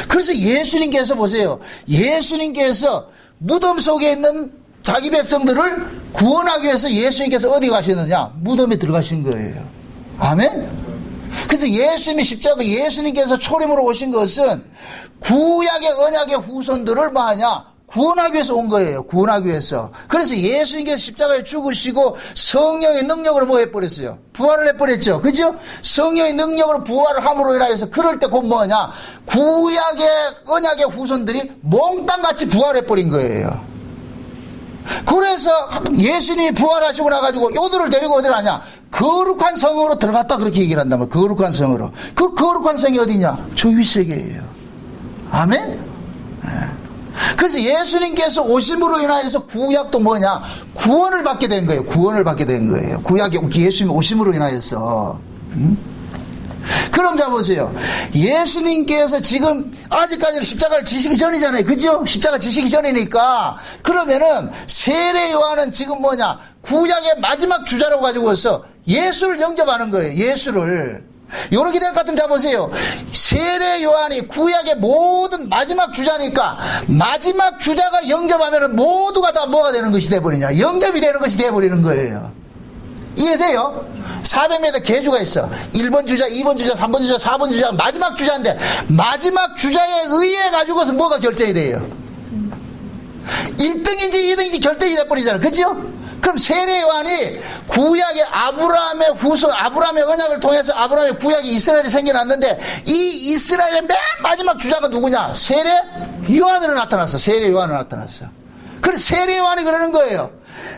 그래서 예수님께서 보세요. 예수님께서 무덤 속에 있는 자기 백성들을 구원하기 위해서 예수님께서 어디 가시느냐? 무덤에 들어가신 거예요. 아멘? 그래서 예수님이 십자가, 예수님께서 초림으로 오신 것은 구약의 언약의 후손들을 뭐하냐? 구원하기 위해서 온 거예요. 구원하기 위해서. 그래서 예수님께서 십자가에 죽으시고 성령의 능력으로 뭐 해버렸어요? 부활을 해버렸죠. 그죠? 성령의 능력으로 부활을 함으로 인하여서 그럴 때 곧 뭐냐? 구약의 언약의 후손들이 몽땅같이 부활해버린 거예요. 그래서 예수님이 부활하시고 나가지고 요들을 데리고 어디를 하냐? 거룩한 성으로 들어갔다 그렇게 얘기를 한단 말이에요. 거룩한 성으로. 그 거룩한 성이 어디냐? 저 위세계예요. 아멘? 그래서 예수님께서 오심으로 인하여서 구약도 뭐냐? 구원을 받게 된 거예요. 구원을 받게 된 거예요. 구약이 예수님 오심으로 인하여서. 그럼 자 보세요. 예수님께서 지금 아직까지는 십자가를 지시기 전이잖아요. 그죠? 십자가 지시기 전이니까. 그러면은 세례 요한은 지금 뭐냐? 구약의 마지막 주자로 가지고서 예수를 영접하는 거예요. 예수를. 요렇게 될 것 같으면 자 보세요. 세례 요한이 구약의 모든 마지막 주자니까 마지막 주자가 영접하면 모두가 다 뭐가 되는 것이 돼버리냐? 영접이 되는 것이 돼버리는 거예요. 이해돼요? 400m 계주가 있어. 1번 주자, 2번 주자, 3번 주자, 4번 주자, 마지막 주자인데 마지막 주자에 의해 가지고서 뭐가 결정이 돼요? 1등인지 2등인지 결정이 돼버리잖아. 그죠? 그럼 세례 요한이 구약의 아브라함의 후손, 아브라함의 언약을 통해서 아브라함의 구약이 이스라엘이 생겨났는데 이 이스라엘의 맨 마지막 주자가 누구냐? 세례 요한으로 나타났어. 세례 요한으로 나타났어. 그래서 세례 요한이 그러는 거예요.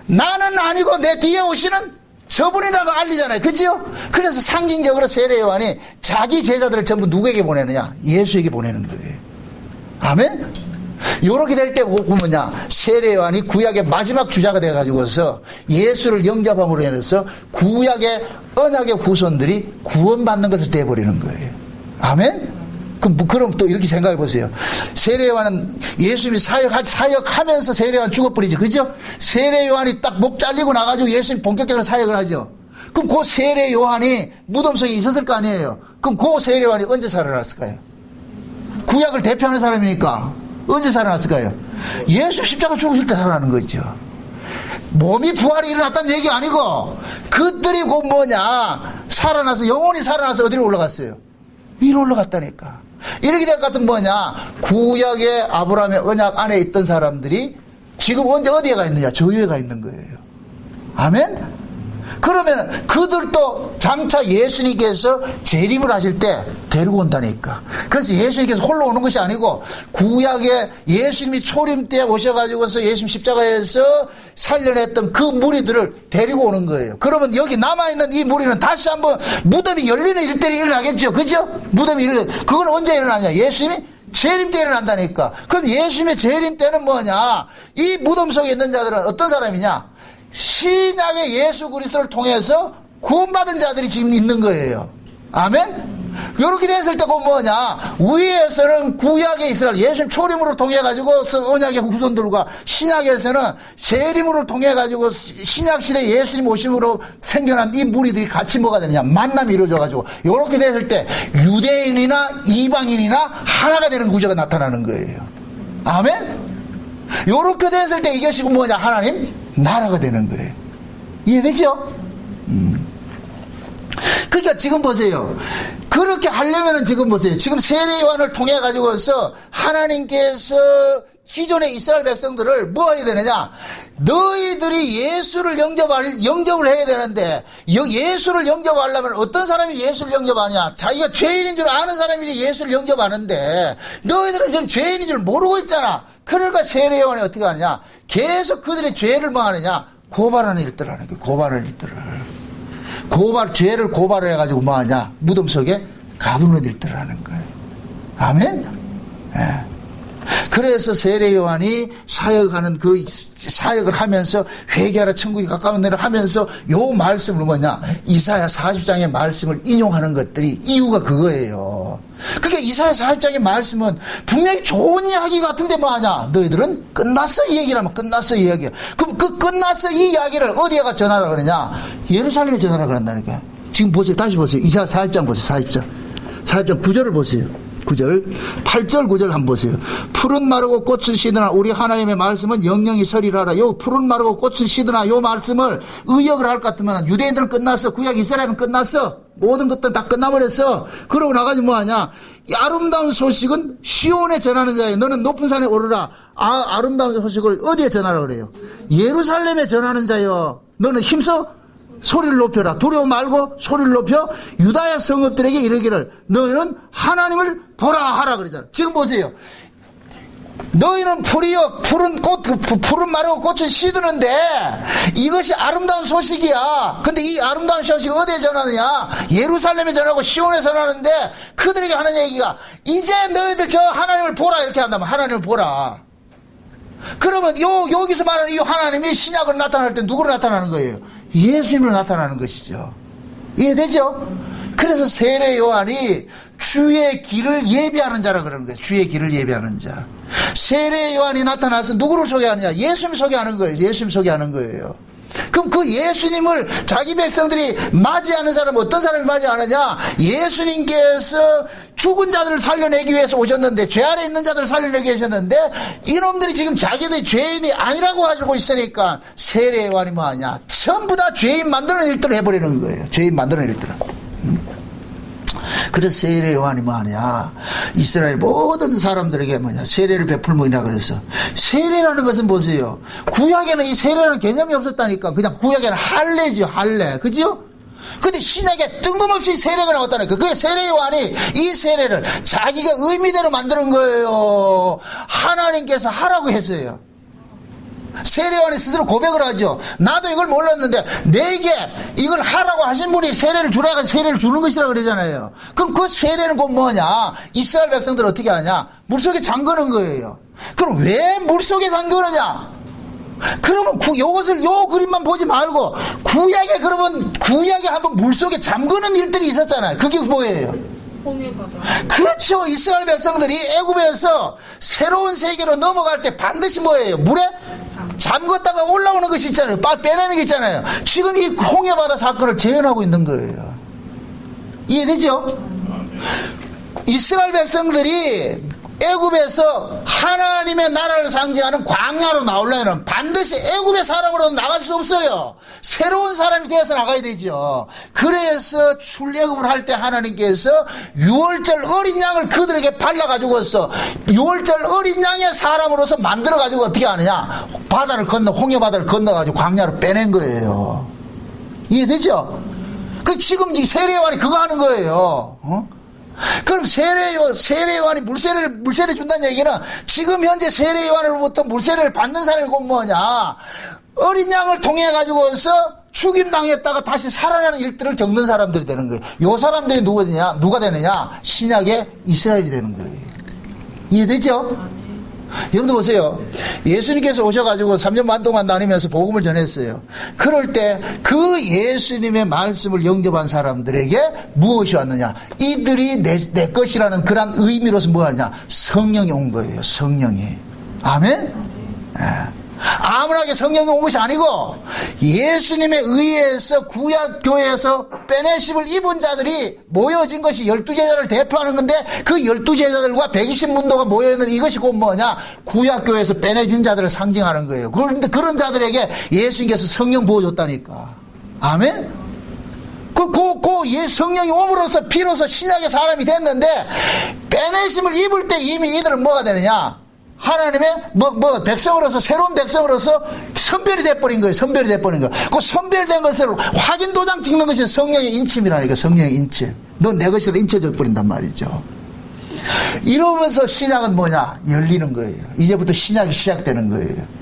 나는 아니고 내 뒤에 오시는 저분이라고 알리잖아요. 그죠? 그래서 상징적으로 세례 요한이 자기 제자들을 전부 누구에게 보내느냐? 예수에게 보내는 거예요. 아멘? 요렇게 될 때 뭐냐? 세례 요한이 구약의 마지막 주자가 돼가지고서 예수를 영접함으로 인해서 구약의 언약의 후손들이 구원받는 것을 돼버리는 거예요. 아멘? 그럼 또 이렇게 생각해 보세요. 세례 요한은 예수님이 사역하면서 세례 요한 죽어버리죠. 그죠? 세례 요한이 딱 목 잘리고 나가지고 예수님 본격적으로 사역을 하죠. 그럼 그 세례 요한이 무덤 속에 있었을 거 아니에요. 그럼 그 세례 요한이 언제 살아났을까요? 구약을 대표하는 사람이니까 언제 살아났을까요? 예수 십자가 죽으실 때 살아나는 거죠. 몸이 부활이 일어났다는 얘기 아니고 그들이 곧 뭐냐? 살아나서 영혼이 살아나서 어디로 올라갔어요? 위로 올라갔다니까. 이렇게 될 것 같은 뭐냐? 구약의 아브라함의 언약 안에 있던 사람들이 지금 언제 어디에 가 있느냐? 저 위에 가 있는 거예요. 아멘? 그러면 그들도 장차 예수님께서 재림을 하실 때 데리고 온다니까. 그래서 예수님께서 홀로 오는 것이 아니고 구약의 예수님이 초림 때 오셔가지고서 예수님 십자가에서 살려냈던 그 무리들을 데리고 오는 거예요. 그러면 여기 남아있는 이 무리는 다시 한번 무덤이 열리는 일들이 일어나겠죠. 그죠? 무덤이 그건 언제 일어나냐? 예수님이 재림 때 일어난다니까. 그럼 예수님의 재림 때는 뭐냐? 이 무덤 속에 있는 자들은 어떤 사람이냐? 신약의 예수 그리스도를 통해서 구원받은 자들이 지금 있는 거예요. 아멘? 이렇게 됐을 때 그 뭐냐? 위에서는 구약의 이스라엘, 예수님 초림으로 통해가지고 언약의 후손들과 신약에서는 재림으로 통해가지고 신약시대 예수님 오심으로 생겨난 이 무리들이 같이 뭐가 되느냐? 만남이 이루어져가지고 이렇게 됐을 때 유대인이나 이방인이나 하나가 되는 구조가 나타나는 거예요. 아멘? 이렇게 됐을 때 이것이 뭐냐? 하나님 나라가 되는 거예요. 이해되죠? 그러니까 지금 보세요. 그렇게 하려면은 지금 보세요. 지금 세례 요한을 통해 가지고서 하나님께서 기존의 이스라엘 백성들을 뭐 해야 되느냐? 너희들이 예수를 영접을 해야 되는데 예수를 영접하려면 어떤 사람이 예수를 영접하냐? 자기가 죄인인 줄 아는 사람이 예수를 영접하는데 너희들은 지금 죄인인 줄 모르고 있잖아. 그러니까 세례 요한이 어떻게 하느냐? 계속 그들의 죄를 뭐 하느냐? 고발하는 일들을 하는 거예요. 고발하는 일들을. 죄를 고발을 해가지고 뭐 하냐? 무덤 속에 가두는 일들을 하는 거예요. 아멘? 예. 그래서 세례 요한이 사역하는 그 사역을 하면서 회개하라 천국이 가까운 데를 하면서 요 말씀을 뭐냐? 이사야 40장의 말씀을 인용하는 것들이 이유가 그거예요. 그러니까 이사야 40장의 말씀은 분명히 좋은 이야기 같은데 뭐하냐? 너희들은 끝났어 이 얘기라면 끝났어 이 이야기. 그럼 그 끝났어 이 이야기를 어디에가 전하라 그러냐? 예루살렘에 전하라 그런다니까. 지금 보세요. 다시 보세요. 이사 40장 보세요. 40장 9절을 보세요. 9절, 8절, 9절 한번 보세요. 푸른 마르고 꽃은 시드나 우리 하나님의 말씀은 영영이 서리라라. 요 푸른 마르고 꽃은 시드나 요 말씀을 의역을 할 것 같으면 유대인들은 끝났어. 구약 이스라엘은 끝났어. 모든 것들은 다 끝나버렸어. 그러고 나가지고 뭐하냐. 이 아름다운 소식은 시온에 전하는 자예요. 너는 높은 산에 오르라. 아름다운 소식을 어디에 전하라 그래요? 예루살렘에 전하는 자요. 너는 힘써 소리를 높여라. 두려워 말고 소리를 높여 유다야 성읍들에게 이르기를 너희는 하나님을 보라 하라 그러잖아. 지금 보세요. 너희는 풀이요 푸른 마르고 꽃은 시드는데 이것이 아름다운 소식이야. 근데 이 아름다운 소식이 어디에 전하느냐? 예루살렘에 전하고 시온에 전하는데 그들에게 하는 얘기가 이제 너희들 저 하나님을 보라 이렇게 한다면 하나님을 보라. 그러면 여기서 말하는 이 하나님이 신약으로 나타날 때 누구로 나타나는 거예요? 예수님으로 나타나는 것이죠. 이해되죠? 그래서 세례 요한이 주의 길을 예비하는 자라 그러는 거예요. 주의 길을 예비하는 자. 세례 요한이 나타나서 누구를 소개하느냐? 예수님 소개하는 거예요. 예수님 소개하는 거예요. 그럼 그 예수님을 자기 백성들이 맞이하는 사람은 어떤 사람이 맞이하느냐? 예수님께서 죽은 자들을 살려내기 위해서 오셨는데, 죄 안에 있는 자들을 살려내기 위해서 오셨는데, 이놈들이 지금 자기들이 죄인이 아니라고 가지고 있으니까 세례 요한이 뭐하냐? 전부 다 죄인 만드는 일들을 해버리는 거예요. 죄인 만드는 일들을. 그래서 세례 요한이 뭐하냐? 이스라엘 모든 사람들에게 세례를 베풀므이라 그래서. 세례라는 것은 보세요. 구약에는 이 세례라는 개념이 없었다니까. 그냥 구약에는 할례죠, 할례. 그죠? 근데 신약에 뜬금없이 세례가 나왔다니까. 그게 세례 요한이 이 세례를 자기가 의미대로 만드는 거예요. 하나님께서 하라고 했어요. 세례 요한이 스스로 고백을 하죠. 나도 이걸 몰랐는데 내게 이걸 하라고 하신 분이 세례를 주라 해서 세례를 주는 것이라고 그러잖아요. 그럼 그 세례는 곧 뭐냐? 이스라엘 백성들 어떻게 하냐? 물속에 잠그는 거예요. 그럼 왜 물속에 잠그느냐? 그러면 요것을 요 그림만 보지 말고 구약에 한번 물속에 잠그는 일들이 있었잖아요. 그게 뭐예요? 그렇죠. 이스라엘 백성들이 애굽에서 새로운 세계로 넘어갈 때 반드시 뭐예요? 물에 잠궜다가 올라오는 것이 있잖아요. 빼내는 게 있잖아요. 지금 이 홍해바다 사건을 재현하고 있는 거예요. 이해되죠? 이스라엘 백성들이 애굽에서 하나님의 나라를 상징하는 광야로 나오려면 반드시 애굽의 사람으로 나갈 수 없어요. 새로운 사람이 되어서 나가야 되죠. 그래서 출애굽을 할 때 하나님께서 유월절 어린 양을 그들에게 발라가지고서 유월절 어린 양의 사람으로서 만들어가지고 어떻게 하느냐? 바다를 건너 홍해바다를 건너가지고 광야로 빼낸 거예요. 이해되죠? 그 지금 이 세례 요한이 그거 하는 거예요. 그럼 세례 요한이 물세를 준다는 얘기는 지금 현재 세례 요한으로부터 물세를 받는 사람이 곧 뭐냐? 어린 양을 통해 가지고서 죽임당했다가 다시 살아나는 일들을 겪는 사람들이 되는 거예요. 요 사람들이 누가 되느냐? 신약의 이스라엘이 되는 거예요. 이해되죠? 여러분들 보세요. 예수님께서 오셔가지고 3년 반 동안 다니면서 복음을 전했어요. 그럴 때 그 예수님의 말씀을 영접한 사람들에게 무엇이 왔느냐? 이들이 내 것이라는 그런 의미로서 뭐하냐? 성령이 온 거예요. 성령이. 아멘? 아무나게 성령이 온 것이 아니고 예수님에 의해서 구약교회에서 빼내심을 입은 자들이 모여진 것이 12제자를 대표하는 건데 그 12제자들과 120문도가 모여있는 이것이 곧 뭐냐? 구약교회에서 빼내진 자들을 상징하는 거예요. 그런데 그런 자들에게 예수님께서 성령 부어줬다니까. 아멘? 성령이 옴으로써 피로서 신약의 사람이 됐는데 빼내심을 입을 때 이미 이들은 뭐가 되느냐? 하나님의 백성으로서 새로운 백성으로서 선별이 돼버린 거예요. 선별이 돼버린 거예요. 그 선별된 것을 확인 도장 찍는 것이 성령의 인침이라니까. 성령의 인침. 넌 내 것으로 인쳐져 버린단 말이죠. 이러면서 신약은 뭐냐? 열리는 거예요. 이제부터 신약이 시작되는 거예요.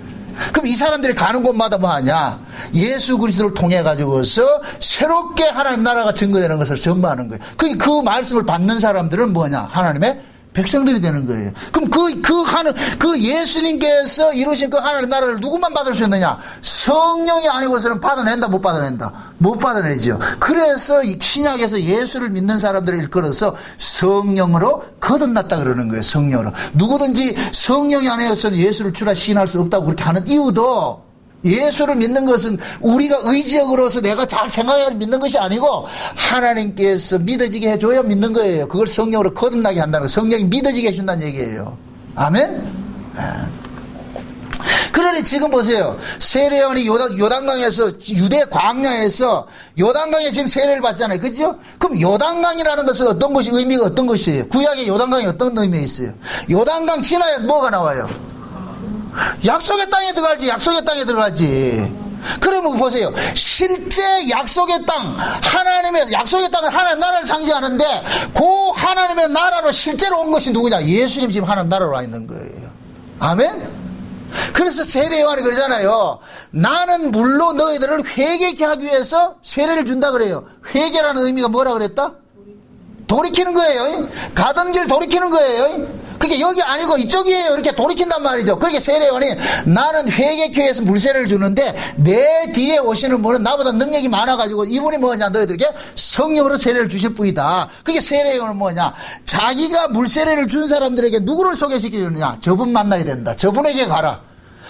그럼 이 사람들이 가는 곳마다 뭐하냐? 예수 그리스도를 통해 가지고서 새롭게 하나님 나라가 증거되는 것을 전파하는 거예요. 그 말씀을 받는 사람들은 뭐냐? 하나님의 백성들이 되는 거예요. 그럼 그 예수님께서 이루신 그 하나님 나라를 누구만 받을 수 있느냐? 성령이 아니고서는 받아낸다, 못 받아낸다? 못 받아내죠. 그래서 이 신약에서 예수를 믿는 사람들을 일컬어서 성령으로 거듭났다 그러는 거예요. 성령으로. 누구든지 성령이 아니었으면 예수를 주라 시인할 수 없다고 그렇게 하는 이유도 예수를 믿는 것은 우리가 의지적으로서 내가 잘 생각해야 믿는 것이 아니고 하나님께서 믿어지게 해줘야 믿는 거예요. 그걸 성령으로 거듭나게 한다는 거. 성령이 믿어지게 해준다는 얘기예요. 아멘? 그러니 지금 보세요. 세례요한이 요단강에서 유대 광야에서 요단강에 지금 세례를 받잖아요. 그죠? 그럼 요단강이라는 것은 어떤 것이 의미가 어떤 것이에요? 구약의 요단강이 어떤 의미가 있어요? 요단강 지나야 뭐가 나와요? 약속의 땅에 들어가지. 약속의 땅에 들어가지. 그러면 보세요. 실제 약속의 땅, 하나님의 약속의 땅은 하나님 나라를 상징하는데 그 하나님의 나라로 실제로 온 것이 누구냐? 예수님 지금 하나님 나라로 와 있는 거예요. 아멘? 그래서 세례 요한이 그러잖아요. 나는 물로 너희들을 회개케 하기 위해서 세례를 준다 그래요. 회개라는 의미가 뭐라 그랬다? 돌이키는 거예요. 가던 길 돌이키는 거예요. 그게 여기 아니고 이쪽이에요. 이렇게 돌이킨단 말이죠. 그렇게 세례 요한이 나는 회개케 위해서 물세례를 주는데 내 뒤에 오시는 분은 나보다 능력이 많아가지고 이분이 뭐냐? 너희들에게 성령으로 세례를 주실 분이다. 그게 세례 요한은 뭐냐? 자기가 물세례를 준 사람들에게 누구를 소개시켜주느냐? 저분 만나야 된다. 저분에게 가라.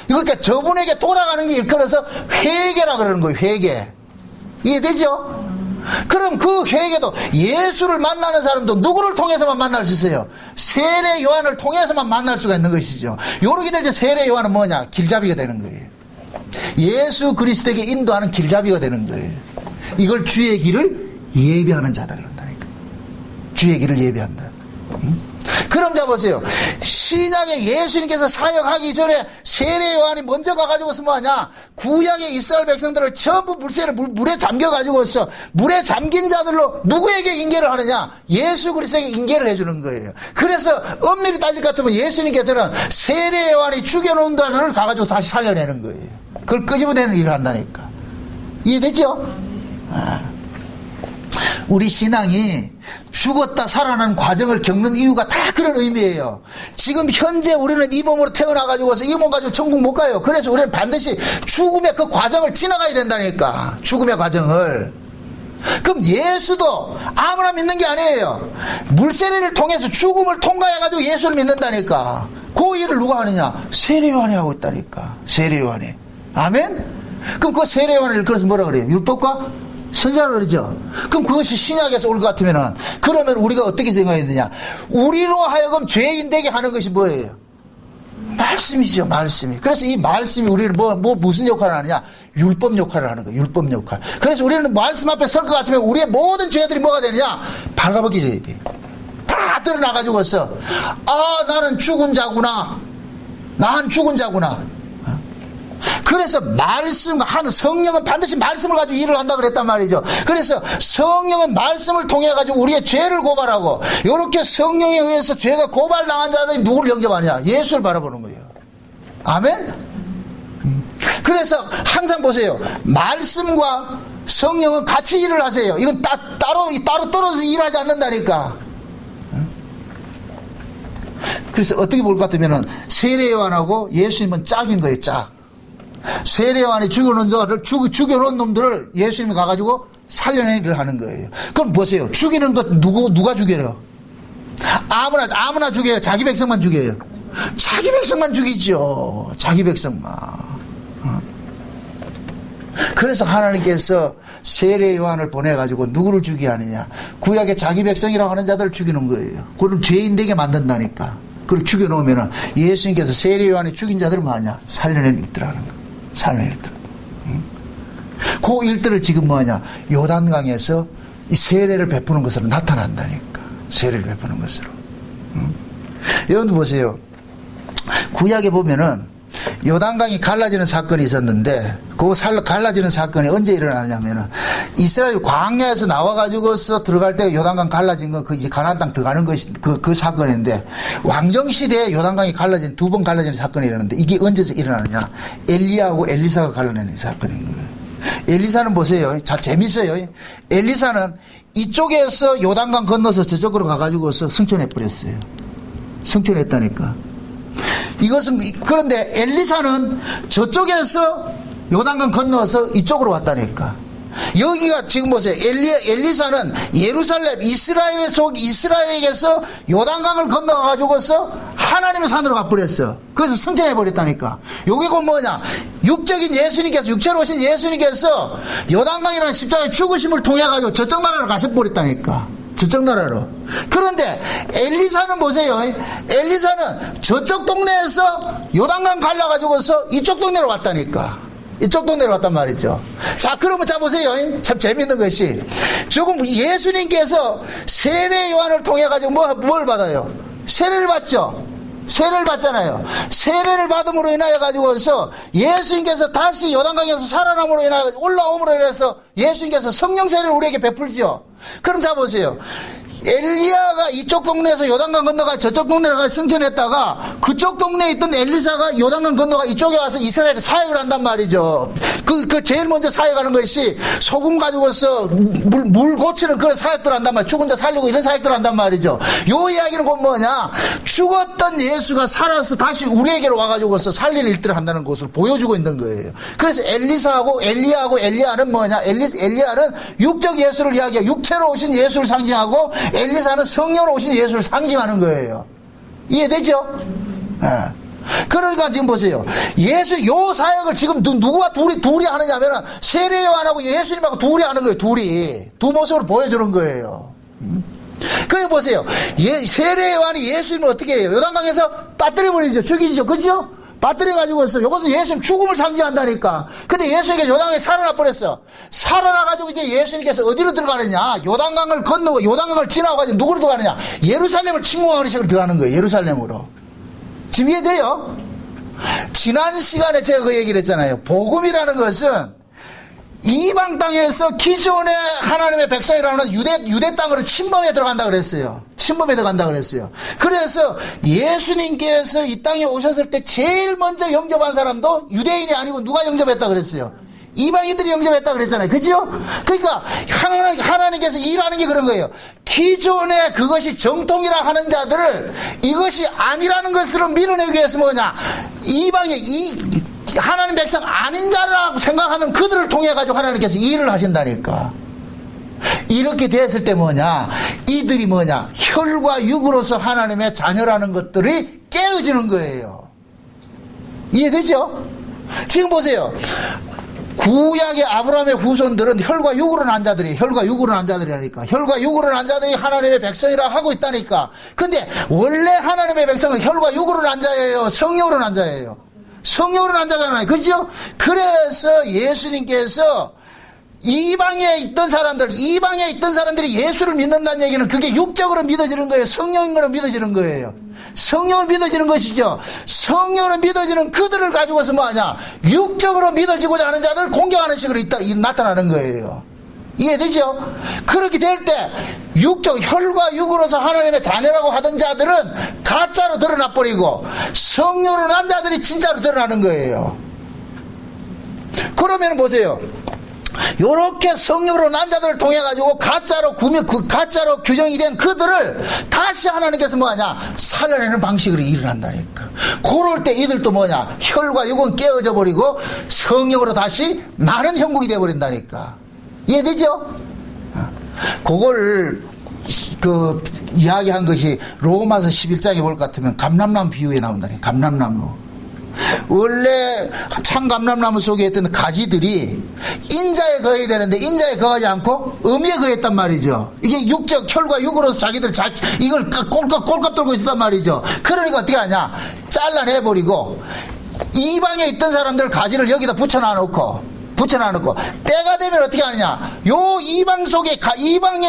그러니까 저분에게 돌아가는 게 일컬어서 회개라 그러는 거예요. 회개. 이해되죠? 그럼 그 회개도 예수를 만나는 사람도 누구를 통해서만 만날 수 있어요? 세례 요한을 통해서만 만날 수가 있는 것이죠. 요렇게 될 때 세례 요한은 뭐냐? 길잡이가 되는 거예요. 예수 그리스도에게 인도하는 길잡이가 되는 거예요. 이걸 주의 길을 예비하는 자다 그런다니까. 주의 길을 예비한다. 그럼 자 보세요. 신약에 예수님께서 사역하기 전에 세례 요한이 먼저 가가지고서 뭐하냐? 구약의 이스라엘 백성들을 전부 물에 잠겨가지고서 물에 잠긴 자들로 누구에게 인계를 하느냐? 예수 그리스도에게 인계를 해주는 거예요. 그래서 엄밀히 따질 것 같으면 예수님께서는 세례 요한이 죽여놓은 자들을 가가지고 다시 살려내는 거예요. 그걸 끄집어내는 일을 한다니까. 이해되죠? 우리 신앙이 죽었다 살아나는 과정을 겪는 이유가 다 그런 의미예요. 지금 현재 우리는 이 몸으로 태어나가지고서 이 몸 가지고 천국 못 가요. 그래서 우리는 반드시 죽음의 그 과정을 지나가야 된다니까. 죽음의 과정을. 그럼 예수도 아무나 믿는 게 아니에요. 물세례를 통해서 죽음을 통과해가지고 예수를 믿는다니까. 그 일을 누가 하느냐? 세례 요한이 하고 있다니까. 세례 요한이. 아멘? 그럼 그 세례 요한을 그래서 뭐라 그래요? 율법과 선자라 그러죠. 그럼 그것이 신약에서 올 것 같으면은, 그러면 우리가 어떻게 생각해야 되냐? 우리로 하여금 죄인 되게 하는 것이 뭐예요? 말씀이죠, 말씀이. 그래서 이 말씀이 우리를 무슨 역할을 하느냐? 율법 역할을 하는 거예요, 율법 역할. 그래서 우리는 말씀 앞에 설 것 같으면 우리의 모든 죄들이 뭐가 되느냐? 발가벗겨져야 돼. 다 드러나가지고서, 나는 죽은 자구나. 난 죽은 자구나. 그래서 말씀하는 성령은 반드시 말씀을 가지고 일을 한다 그랬단 말이죠. 그래서 성령은 말씀을 통해 가지고 우리의 죄를 고발하고, 이렇게 성령에 의해서 죄가 고발당한 자들이 누구를 영접하냐? 예수를 바라보는 거예요. 아멘? 그래서 항상 보세요. 말씀과 성령은 같이 일을 하세요. 이건 따로 떨어져서 일하지 않는다니까. 그래서 어떻게 볼 것 같으면 세례 요한하고 예수님은 짝인 거예요, 짝. 세례 요한이 죽여놓은 놈들을 예수님이 가가지고 살려낸 일을 하는 거예요. 그럼 보세요. 죽이는 것 누가 죽여요? 아무나 죽여요? 자기 백성만 죽여요? 자기 백성만 죽이죠. 자기 백성만. 그래서 하나님께서 세례 요한을 보내가지고 누구를 죽이게 하느냐? 구약의 자기 백성이라고 하는 자들을 죽이는 거예요. 그걸 죄인 되게 만든다니까. 그걸 죽여놓으면 예수님께서 세례 요한이 죽인 자들을 뭐하냐? 살려낸 일들을 하는 거예요. 살려낸 일들. 그 일들을 지금 뭐하냐? 요단강에서 이 세례를 베푸는 것으로 나타난다니까. 세례를 베푸는 것으로. 여러분들 보세요. 구약에 보면은 요단강이 갈라지는 사건이 있었는데, 그 갈라지는 사건이 언제 일어나냐면은 이스라엘 광야에서 나와가지고서 들어갈 때 요단강 갈라진 거, 그 이제 가나안 땅 들어가는 것이 그 사건인데, 왕정 시대에 요단강이 두 번 갈라지는 사건이 일어났는데, 이게 언제 일어나느냐? 엘리야하고 엘리사가 갈라내는 사건인 거예요. 엘리사는 보세요. 자, 재밌어요. 엘리사는 이쪽에서 요단강 건너서 저쪽으로 가가지고서 승천해버렸어요. 승천했다니까. 그런데 엘리사는 저쪽에서 요단강 건너서 이쪽으로 왔다니까. 여기가 지금 보세요. 엘리사는 예루살렘, 이스라엘에게서 요단강을 건너가지고서 하나님의 산으로 가버렸어. 그래서 승천해버렸다니까. 요게 곧 뭐냐? 육적인 예수님께서, 육체로 오신 예수님께서 요단강이라는 십자가의 죽으심을 통해 가지고 저쪽 나라로 가셔버렸다니까. 저쪽 나라로. 그런데 엘리사는 보세요. 엘리사는 저쪽 동네에서 요단강 갈라가지고서 이쪽 동네로 왔다니까. 이쪽 동네로 왔단 말이죠. 자, 그러면 자 보세요. 참 재밌는 것이, 지금 예수님께서 세례 요한을 통해 가지고 뭘 받아요? 세례를 받죠. 세례를 받잖아요. 세례를 받음으로 인하여 가지고서 예수님께서 다시 요단강에서 살아남으로 인하여 올라옴으로 인해서 예수님께서 성령 세례를 우리에게 베풀죠. 그럼 자 보세요. 엘리야가 이쪽 동네에서 요단강 건너가 저쪽 동네로 가 승천했다가 그쪽 동네에 있던 엘리사가 요단강 건너가 이쪽에 와서 이스라엘에 사역을 한단 말이죠. 그 제일 먼저 사역하는 것이 소금 가지고서 물 고치는 그런 사역들 한단 말이죠. 죽은 자 살리고 이런 사역들 한단 말이죠. 요 이야기는 곧 뭐냐, 죽었던 예수가 살아서 다시 우리에게로 와가지고서 살리는 일들을 한다는 것을 보여주고 있는 거예요. 그래서 엘리사하고 엘리야하고 엘리야는 뭐냐, 엘리야는 육적 예수를 이야기하고 육체로 오신 예수를 상징하고 엘리사는 성령으로 오신 예수를 상징하는 거예요. 이해되죠? 예. 그러니까 지금 보세요. 요 사역을 지금 누구와 둘이 하느냐면은 세례 요한하고 예수님하고 둘이 하는 거예요. 두 모습으로 보여주는 거예요. 그래 보세요. 세례 요한이 예수님을 어떻게 해요? 요단강에서 빠뜨려버리죠. 죽이죠. 그죠? 빠뜨려가지고서 이것은 예수님 죽음을 상징한다니까. 근데 예수님께서 요단강에 살아나 버렸어. 살아나가지고 이제 예수님께서 어디로 들어가느냐? 요단강을 건너고 요단강을 지나가지고 누구로 들어가느냐? 예루살렘을 침공하는 식으로 들어가는 거예요. 예루살렘으로. 지금 이해돼요? 지난 시간에 제가 그 얘기를 했잖아요. 복음이라는 것은 이방 땅에서 기존의 하나님의 백성이라는 유대 땅으로 침범해 들어간다 그랬어요. 침범해 들어간다 그랬어요. 그래서 예수님께서 이 땅에 오셨을 때 제일 먼저 영접한 사람도 유대인이 아니고 누가 영접했다 그랬어요? 이방인들이 영접했다 그랬잖아요. 그죠? 그러니까 하나님께서 일하는 게 그런 거예요. 기존에 그것이 정통이라 하는 자들을 이것이 아니라는 것으로 밀어내기 위해서 뭐냐, 하나님 백성 아닌 자라고 생각하는 그들을 통해 가지고 하나님께서 일을 하신다니까. 이렇게 됐을 때 뭐냐, 이들이 뭐냐, 혈과 육으로서 하나님의 자녀라는 것들이 깨어지는 거예요. 이해되죠? 지금 보세요. 구약의 아브라함의 후손들은 혈과 육으로 난 자들이, 혈과 육으로 난 자들이라니까. 혈과 육으로 난 자들이 하나님의 백성이라 하고 있다니까. 근데 원래 하나님의 백성은 혈과 육으로 난 자예요? 성령으로 난 자예요? 성령으로 난 자잖아요. 그죠? 그래서 예수님께서 이방에 있던 사람들이 예수를 믿는다는 얘기는 그게 육적으로 믿어지는 거예요? 성령으로 믿어지는 거예요? 성령을 믿어지는 것이죠. 성령을 믿어지는 그들을 가지고서 뭐하냐, 육적으로 믿어지고자 하는 자들을 공격하는 식으로 나타나는 거예요. 이해되죠? 그렇게 될 때 혈과 육으로서 하나님의 자녀라고 하던 자들은 가짜로 드러나버리고 성령으로 난 자들이 진짜로 드러나는 거예요. 그러면 보세요. 요렇게 성령으로 난 자들을 통해 가지고 가짜로 규정이 된 그들을 다시 하나님께서 뭐하냐, 살려내는 방식으로 일을 한다니까. 그럴 때 이들도 뭐냐, 혈과 육은 깨어져 버리고 성령으로 다시 나는 형국이 되어 버린다니까. 이해되죠? 그걸 이야기한 것이 로마서 11장에 볼 것 같으면 감람나무 비유에 나온다니. 감람나무. 원래 참감람나무 속에 있던 가지들이 인자에 거해야 되는데 인자에 거하지 않고 음에 거했단 말이죠. 이게 육적 혈과 육으로서 이걸 꼴깍 돌고 있었단 말이죠. 그러니까 어떻게 하냐, 잘라내버리고 이방에 있던 사람들 가지를 여기다 붙여놔놓고 때가 되면 어떻게 하느냐, 요 이방 속에 이방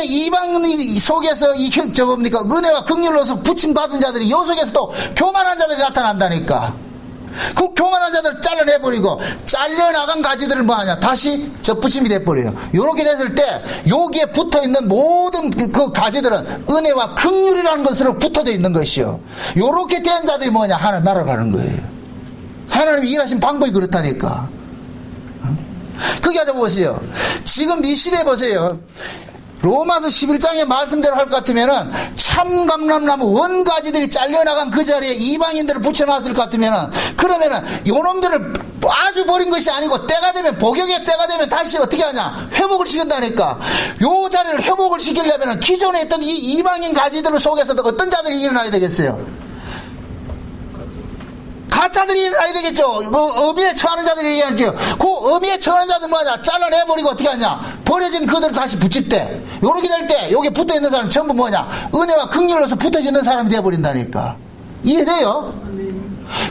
속에서 은혜와 긍휼로서 부침 받은 자들이 요 속에서 또 교만한 자들이 나타난다니까. 그 교만한 자들을 잘라내버리고 잘려나간 가지들을 뭐하냐, 다시 접붙임이 돼버려요. 요렇게 됐을 때 여기에 붙어있는 모든 그 가지들은 은혜와 긍휼이라는 것으로 붙어져 있는 것이요. 요렇게 된 자들이 뭐냐, 하나님 날아가는 거예요. 하나님이 일하신 방법이 그렇다니까. 그게 아주 보세요. 지금 이 시대에 보세요. 로마서 11장의 말씀대로 할 것 같으면은 참감람나무 원가지들이 잘려나간 그 자리에 이방인들을 붙여놨을 것 같으면은, 그러면은 요놈들을 아주 버린 것이 아니고 때가 되면, 복역의 때가 되면 다시 어떻게 하냐, 회복을 시킨다니까. 요 자리를 회복을 시키려면은 기존에 있던 이 이방인 가지들 속에서도 어떤 자들이 일어나야 되겠어요? 가짜들이 일어나야 되겠죠. 어미에 처하는 자들이 얘기하죠. 그 어미에 처하는 자들 뭐냐, 잘라내버리고 어떻게 하냐, 버려진 그들을 다시 붙일 때, 요렇게 될 때 여기 붙어있는 사람 전부 뭐냐, 은혜와 긍휼로서 붙어지는 사람이 되어버린다니까. 이해돼요?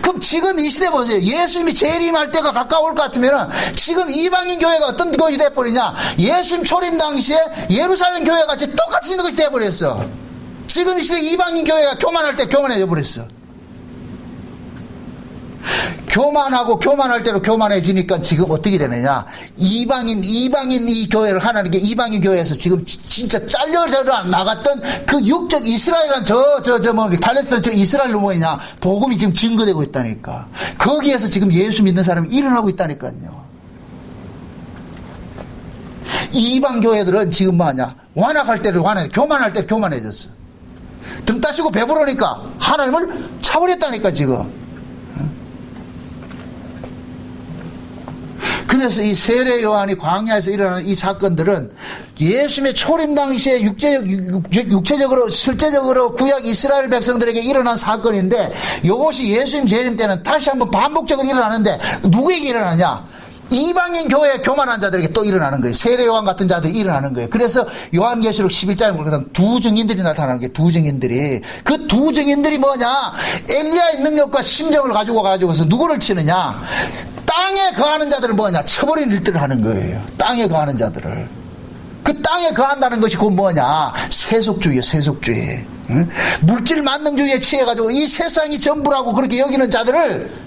그럼 지금 이 시대 보세요. 예수님이 재림할 때가 가까울 것 같으면 지금 이방인 교회가 어떤 것이 돼버리냐, 예수님 초림 당시에 예루살렘 교회 같이 똑같이 있는 것이 돼버렸어. 지금 이 시대 이방인 교회가 교만할 때 교만해져 버렸어. 교만하고 교만할 대로 교만해지니까 지금 어떻게 되느냐, 이방인 이 교회를 하나님께, 이방인 교회에서 지금 진짜 잘려져 나갔던 그 육적 이스라엘이란 팔레스타인 저 이스라엘로 뭐냐, 복음이 지금 증거되고 있다니까. 거기에서 지금 예수 믿는 사람이 일어나고 있다니까요. 이방 교회들은 지금 뭐하냐, 완악할 때를 완악해, 교만할 때 교만해졌어. 등 따시고 배부르니까 하나님을 차버렸다니까 지금. 그래서 이 세례 요한이 광야에서 일어나는 이 사건들은 예수님의 초림 당시에 육체적으로 실제적으로 구약 이스라엘 백성들에게 일어난 사건인데, 이것이 예수님 재림 때는 다시 한번 반복적으로 일어나는데 누구에게 일어나냐, 이방인 교회에 교만한 자들에게 또 일어나는 거예요. 세례 요한 같은 자들이 일어나는 거예요. 그래서 요한계시록 11장에 보면 두 증인들이 나타나는 게, 두 증인들이, 그 두 증인들이 뭐냐, 엘리야의 능력과 심정을 가지고서 누구를 치느냐, 땅에 거하는 자들을 뭐냐, 쳐버리는 일들을 하는 거예요. 땅에 거하는 자들을. 그 땅에 거한다는 것이 곧 뭐냐, 세속주의예요. 세속주의. 응? 물질 만능주의에 취해가지고 이 세상이 전부라고 그렇게 여기는 자들을,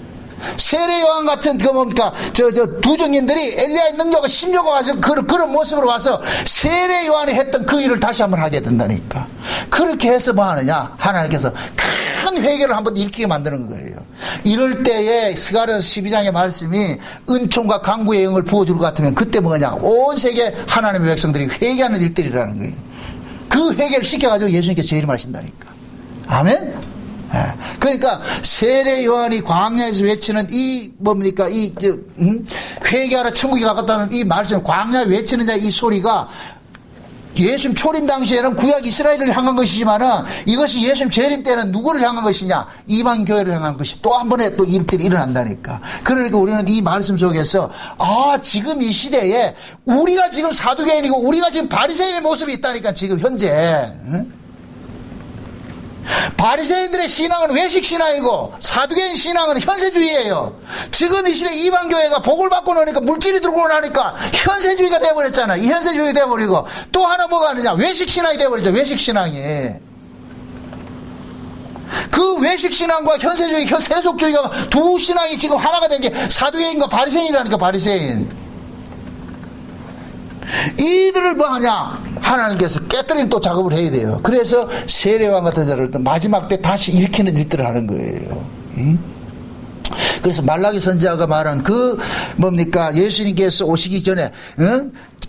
세례 요한 같은 그 뭡니까, 두 증인들이 엘리야의 능력과 심정과 가서 그런 모습으로 와서 세례 요한이 했던 그 일을 다시 한번 하게 된다니까. 그렇게 해서 뭐 하느냐, 하나님께서 큰 회개를 한번 일으키게 만드는 거예요. 이럴 때에 스가랴서 12장의 말씀이 은총과 강구의 영을 부어줄 것 같으면 그때 뭐냐, 온 세계 하나님의 백성들이 회개하는 일들이라는 거예요. 그 회개를 시켜가지고 예수님께서 재림하신다니까. 아멘? 그러니까 세례 요한이 광야에서 외치는 이 뭡니까, 회개하라 천국이 가깝다는 이 말씀, 광야에 외치는 자의 이 소리가 예수님 초림 당시에는 구약 이스라엘을 향한 것이지만은 이것이 예수님 재림 때는 누구를 향한 것이냐, 이방 교회를 향한 것이 또 한 번에 또 일들이 일어난다니까. 그러니까 우리는 이 말씀 속에서 지금 이 시대에 우리가 지금 사두개인이고 우리가 지금 바리새인의 모습이 있다니까. 지금 현재 바리새인들의 신앙은 외식 신앙이고 사두개인 신앙은 현세주의예요. 지금 이 시대 이방교회가 복을 받고 나니까 물질이 들어오고 나니까 현세주의가 되어버렸잖아. 이 현세주의가 되어버리고 또 하나 뭐가 하느냐, 외식 신앙이 되어버렸죠. 외식 신앙이. 그 외식 신앙과 현세주의, 세속주의가 두 신앙이 지금 하나가 된 게 사두개인과 바리새인이라니까. 바리새인. 이들을 뭐 하냐, 하나님께서 깨뜨리는 또 작업을 해야 돼요. 그래서 세례요한 같은 자를 또 마지막 때 다시 일으키는 일들을 하는 거예요. 그래서 말라기 선지자가 말한 그 뭡니까, 예수님께서 오시기 전에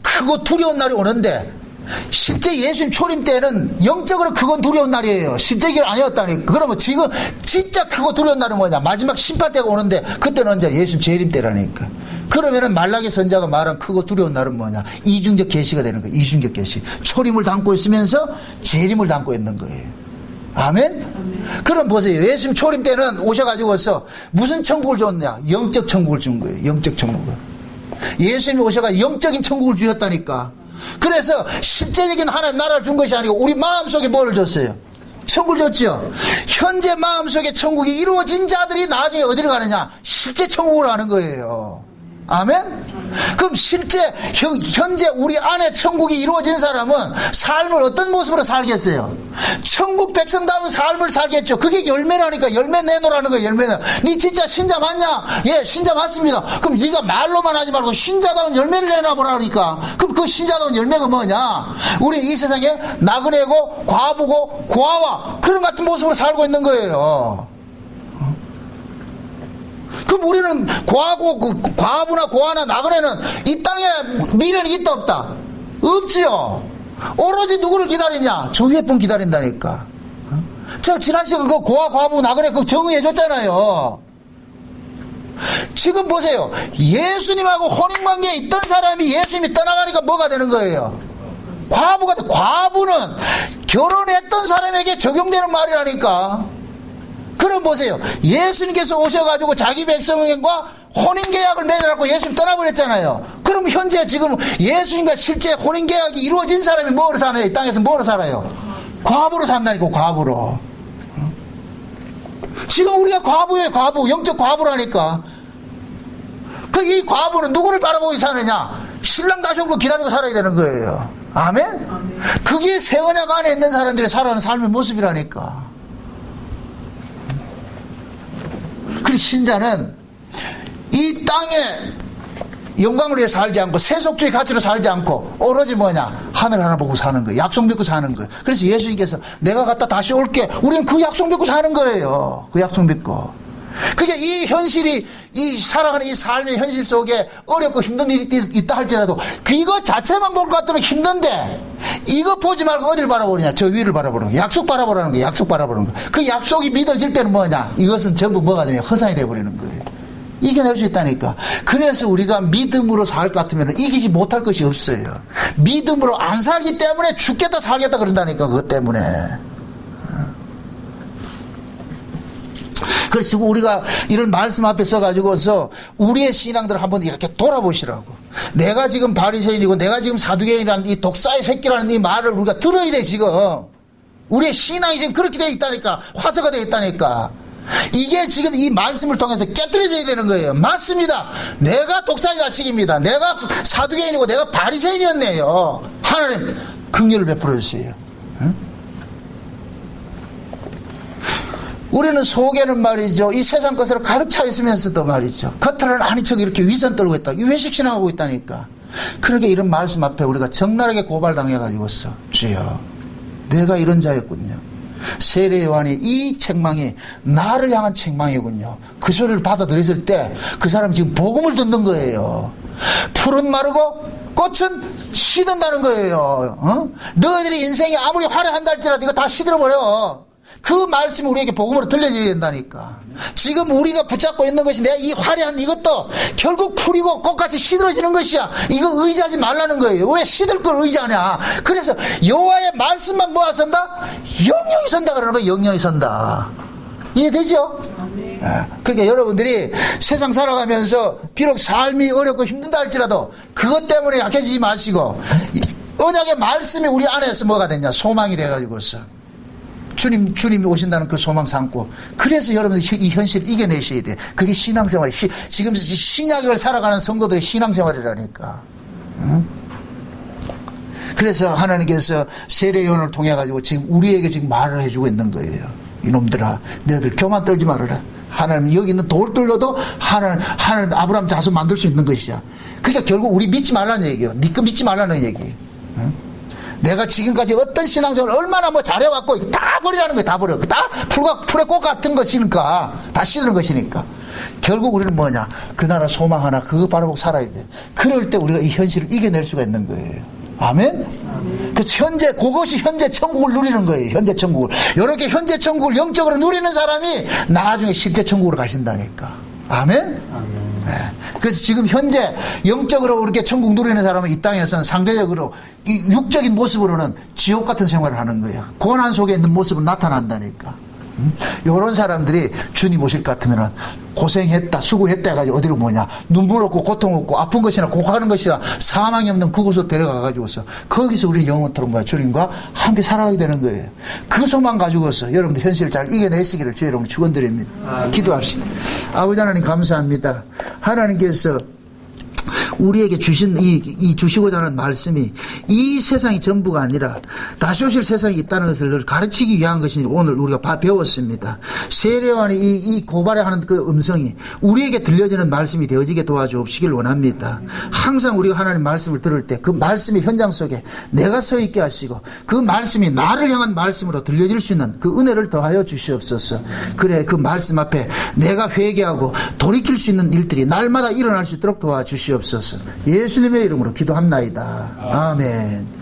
크고 두려운 날이 오는데, 실제 예수님 초림 때는 영적으로 그건 두려운 날이에요. 실제기는 아니었다니까. 그러면 지금 진짜 크고 두려운 날은 뭐냐, 마지막 심판 때가 오는데 그때는 언제, 예수님 재림 때라니까. 그러면은 말라기 선지자가 말한 크고 두려운 날은 뭐냐, 이중적 계시가 되는 거예요. 이중적 계시. 초림을 담고 있으면서 재림을 담고 있는 거예요. 아멘? 그럼 보세요. 예수님 초림 때는 오셔가지고서 무슨 천국을 줬냐, 영적 천국을 준 거예요. 영적 천국을. 예수님이 오셔가 영적인 천국을 주셨다니까. 그래서 실제적인 하나님 나라를 준 것이 아니고 우리 마음속에 뭐를 줬어요? 천국을 줬죠. 현재 마음속에 천국이 이루어진 자들이 나중에 어디로 가느냐, 실제 천국으로 가는 거예요. 아멘? 그럼 실제 현재 우리 안에 천국이 이루어진 사람은 삶을 어떤 모습으로 살겠어요? 천국 백성다운 삶을 살겠죠. 그게 열매라니까. 열매 내놓으라는 거예요. 열매는. 니 진짜 신자 맞냐? 예, 신자 맞습니다. 그럼 네가 말로만 하지 말고 신자다운 열매를 내놔보라니까. 그럼 그 신자다운 열매가 뭐냐? 우리 이 세상에 나그네고 과부고 고아와 그런 같은 모습으로 살고 있는 거예요. 그럼 우리는 과부나 고아나 나그네는 이 땅에 미련이 있다 없다? 없지요. 오로지 누구를 기다리냐? 정예뿐 기다린다니까. 제가 지난 시간 그 고아, 과부, 나그네 그거 정의해 줬잖아요. 지금 보세요. 예수님하고 혼인관계에 있던 사람이 예수님이 떠나가니까 뭐가 되는 거예요? 과부는 결혼했던 사람에게 적용되는 말이라니까. 그럼 보세요. 예수님께서 오셔가지고 자기 백성과 혼인계약을 맺어갖고 예수님 떠나버렸잖아요. 그럼 현재 지금 예수님과 실제 혼인계약이 이루어진 사람이 뭐로 사나요? 이 땅에서 뭐로 살아요? 과부로 산다니까, 과부로. 지금 우리가 과부예요, 과부. 영적 과부라니까. 이 과부는 누구를 바라보고 사느냐? 신랑 다시 오는 거 기다리고 살아야 되는 거예요. 아멘? 아멘. 그게 새 언약 안에 있는 사람들이 살아가는 삶의 모습이라니까. 그리고 신자는 이 땅에 영광을 위해 살지 않고 세속주의 가치로 살지 않고 오로지 뭐냐? 하늘 하나 보고 사는 거예요. 약속 믿고 사는 거예요. 그래서 예수님께서 내가 갔다 다시 올게. 우리는 그 약속 믿고 사는 거예요. 그 약속 믿고. 그게 이 현실이, 이 살아가는 이 삶의 현실 속에 어렵고 힘든 일이 있다 할지라도 이거 자체만 볼 것 같으면 힘든데 이거 보지 말고 어디를 바라보느냐? 저 위를 바라보는 거예요. 약속 바라보라는 거예요. 약속 바라보는 거예요. 그 약속이 믿어질 때는 뭐냐? 이것은 전부 뭐가 되냐? 허상이 되어버리는 거예요. 이겨낼 수 있다니까. 그래서 우리가 믿음으로 살 것 같으면 이기지 못할 것이 없어요. 믿음으로 안 살기 때문에 죽겠다 살겠다 그런다니까. 그것 때문에. 그래서 우리가 이런 말씀 앞에 써가지고서 우리의 신앙들을 한번 이렇게 돌아보시라고. 내가 지금 바리새인이고 내가 지금 사두개인이라는 이 독사의 새끼라는 이 말을 우리가 들어야 돼. 지금 우리의 신앙이 지금 그렇게 되어 있다니까. 화서가 되어 있다니까. 이게 지금 이 말씀을 통해서 깨뜨려져야 되는 거예요. 맞습니다. 내가 독사의 자식입니다. 내가 사두개인이고 내가 바리새인이었네요. 하나님 긍휼을 베풀어 주세요. 응? 우리는 속에는 말이죠, 이 세상 것으로 가득 차 있으면서도 말이죠, 겉으로는 아닌 척 이렇게 위선 떨고 있다. 이 외식신앙하고 있다니까. 그러니까 이런 말씀 앞에 우리가 적나라하게 고발당해가지고서 주여 내가 이런 자였군요. 세례 요한이 이 책망이 나를 향한 책망이군요. 그 소리를 받아들였을 때 그 사람은 지금 복음을 듣는 거예요. 풀은 마르고 꽃은 시든다는 거예요. 어? 너희들이 인생이 아무리 화려한다 할지라도 이거 다 시들어버려. 그 말씀이 우리에게 복음으로 들려져야 된다니까. 지금 우리가 붙잡고 있는 것이 내가 이 화려한 이것도 결국 풀이고 꽃같이 시들어지는 것이야. 이거 의지하지 말라는 거예요. 왜 시들 걸 의지하냐? 그래서 여호와의 말씀만 모아선다? 영영이 선다 그러는 거예요. 영영이 선다. 이해되죠? 그러니까 여러분들이 세상 살아가면서 비록 삶이 어렵고 힘든다 할지라도 그것 때문에 약해지지 마시고 언약의 말씀이 우리 안에서 뭐가 되냐? 소망이 돼가지고서 주님이 오신다는 그 소망 삼고, 그래서 여러분들 이 현실을 이겨내셔야 돼요. 그게 신앙생활이, 지금 신약을 살아가는 성도들의 신앙생활이라니까. 응? 그래서 하나님께서 세례 요한을 통해 가지고 지금 우리에게 지금 말을 해주고 있는 거예요. 이놈들아, 너희들 교만 떨지 말아라. 하나님 여기 있는 돌들로도 하나님 아브라함 자손 만들 수 있는 것이야. 그러니까 결국 우리 믿지 말라는 얘기예요. 네 거 믿지 말라는 얘기예요. 응? 내가 지금까지 어떤 신앙생활을 얼마나 뭐 잘해왔고 다 버리라는 거예요. 다 버려. 다 풀의 꽃 같은 것이니까, 다 씻는 것이니까. 결국 우리는 뭐냐? 그 나라 소망 하나 그거 바라보고 살아야 돼. 그럴 때 우리가 이 현실을 이겨낼 수가 있는 거예요. 아멘? 그래서 그것이 현재 천국을 누리는 거예요. 현재 천국을. 이렇게 현재 천국을 영적으로 누리는 사람이 나중에 실제 천국으로 가신다니까. 아멘? 네. 그래서 지금 현재 영적으로 그렇게 천국 누리는 사람은 이 땅에서는 상대적으로 이 육적인 모습으로는 지옥 같은 생활을 하는 거예요. 고난 속에 있는 모습은 나타난다니까. 이런 사람들이 주님 오실 것 같으면 고생했다, 수고했다 해가지고 어디로 뭐냐, 눈물 없고 고통 없고 아픈 것이나 고하는 것이나 사망이 없는 그곳으로 데려가가지고서 거기서 우리 영원토록 뭐야, 주님과 함께 살아가게 되는 거예요. 그 소망 가지고서 여러분들 현실을 잘 이겨내시기를 주의 이름으로 축원드립니다. 기도합시다. 아버지 하나님 감사합니다. 하나님께서 우리에게 주신 주시고자 하는 말씀이 이 세상이 전부가 아니라 다시 오실 세상이 있다는 것을 가르치기 위한 것이 오늘 우리가 배웠습니다. 세례 요한이 이 고발에 하는 그 음성이 우리에게 들려지는 말씀이 되어지게 도와주옵시길 원합니다. 항상 우리가 하나님 말씀을 들을 때 그 말씀의 현장 속에 내가 서 있게 하시고 그 말씀이 나를 향한 말씀으로 들려질 수 있는 그 은혜를 더하여 주시옵소서. 그래 그 말씀 앞에 내가 회개하고 돌이킬 수 있는 일들이 날마다 일어날 수 있도록 도와주시옵소서. 예수님의 이름으로 기도합나이다. 아멘.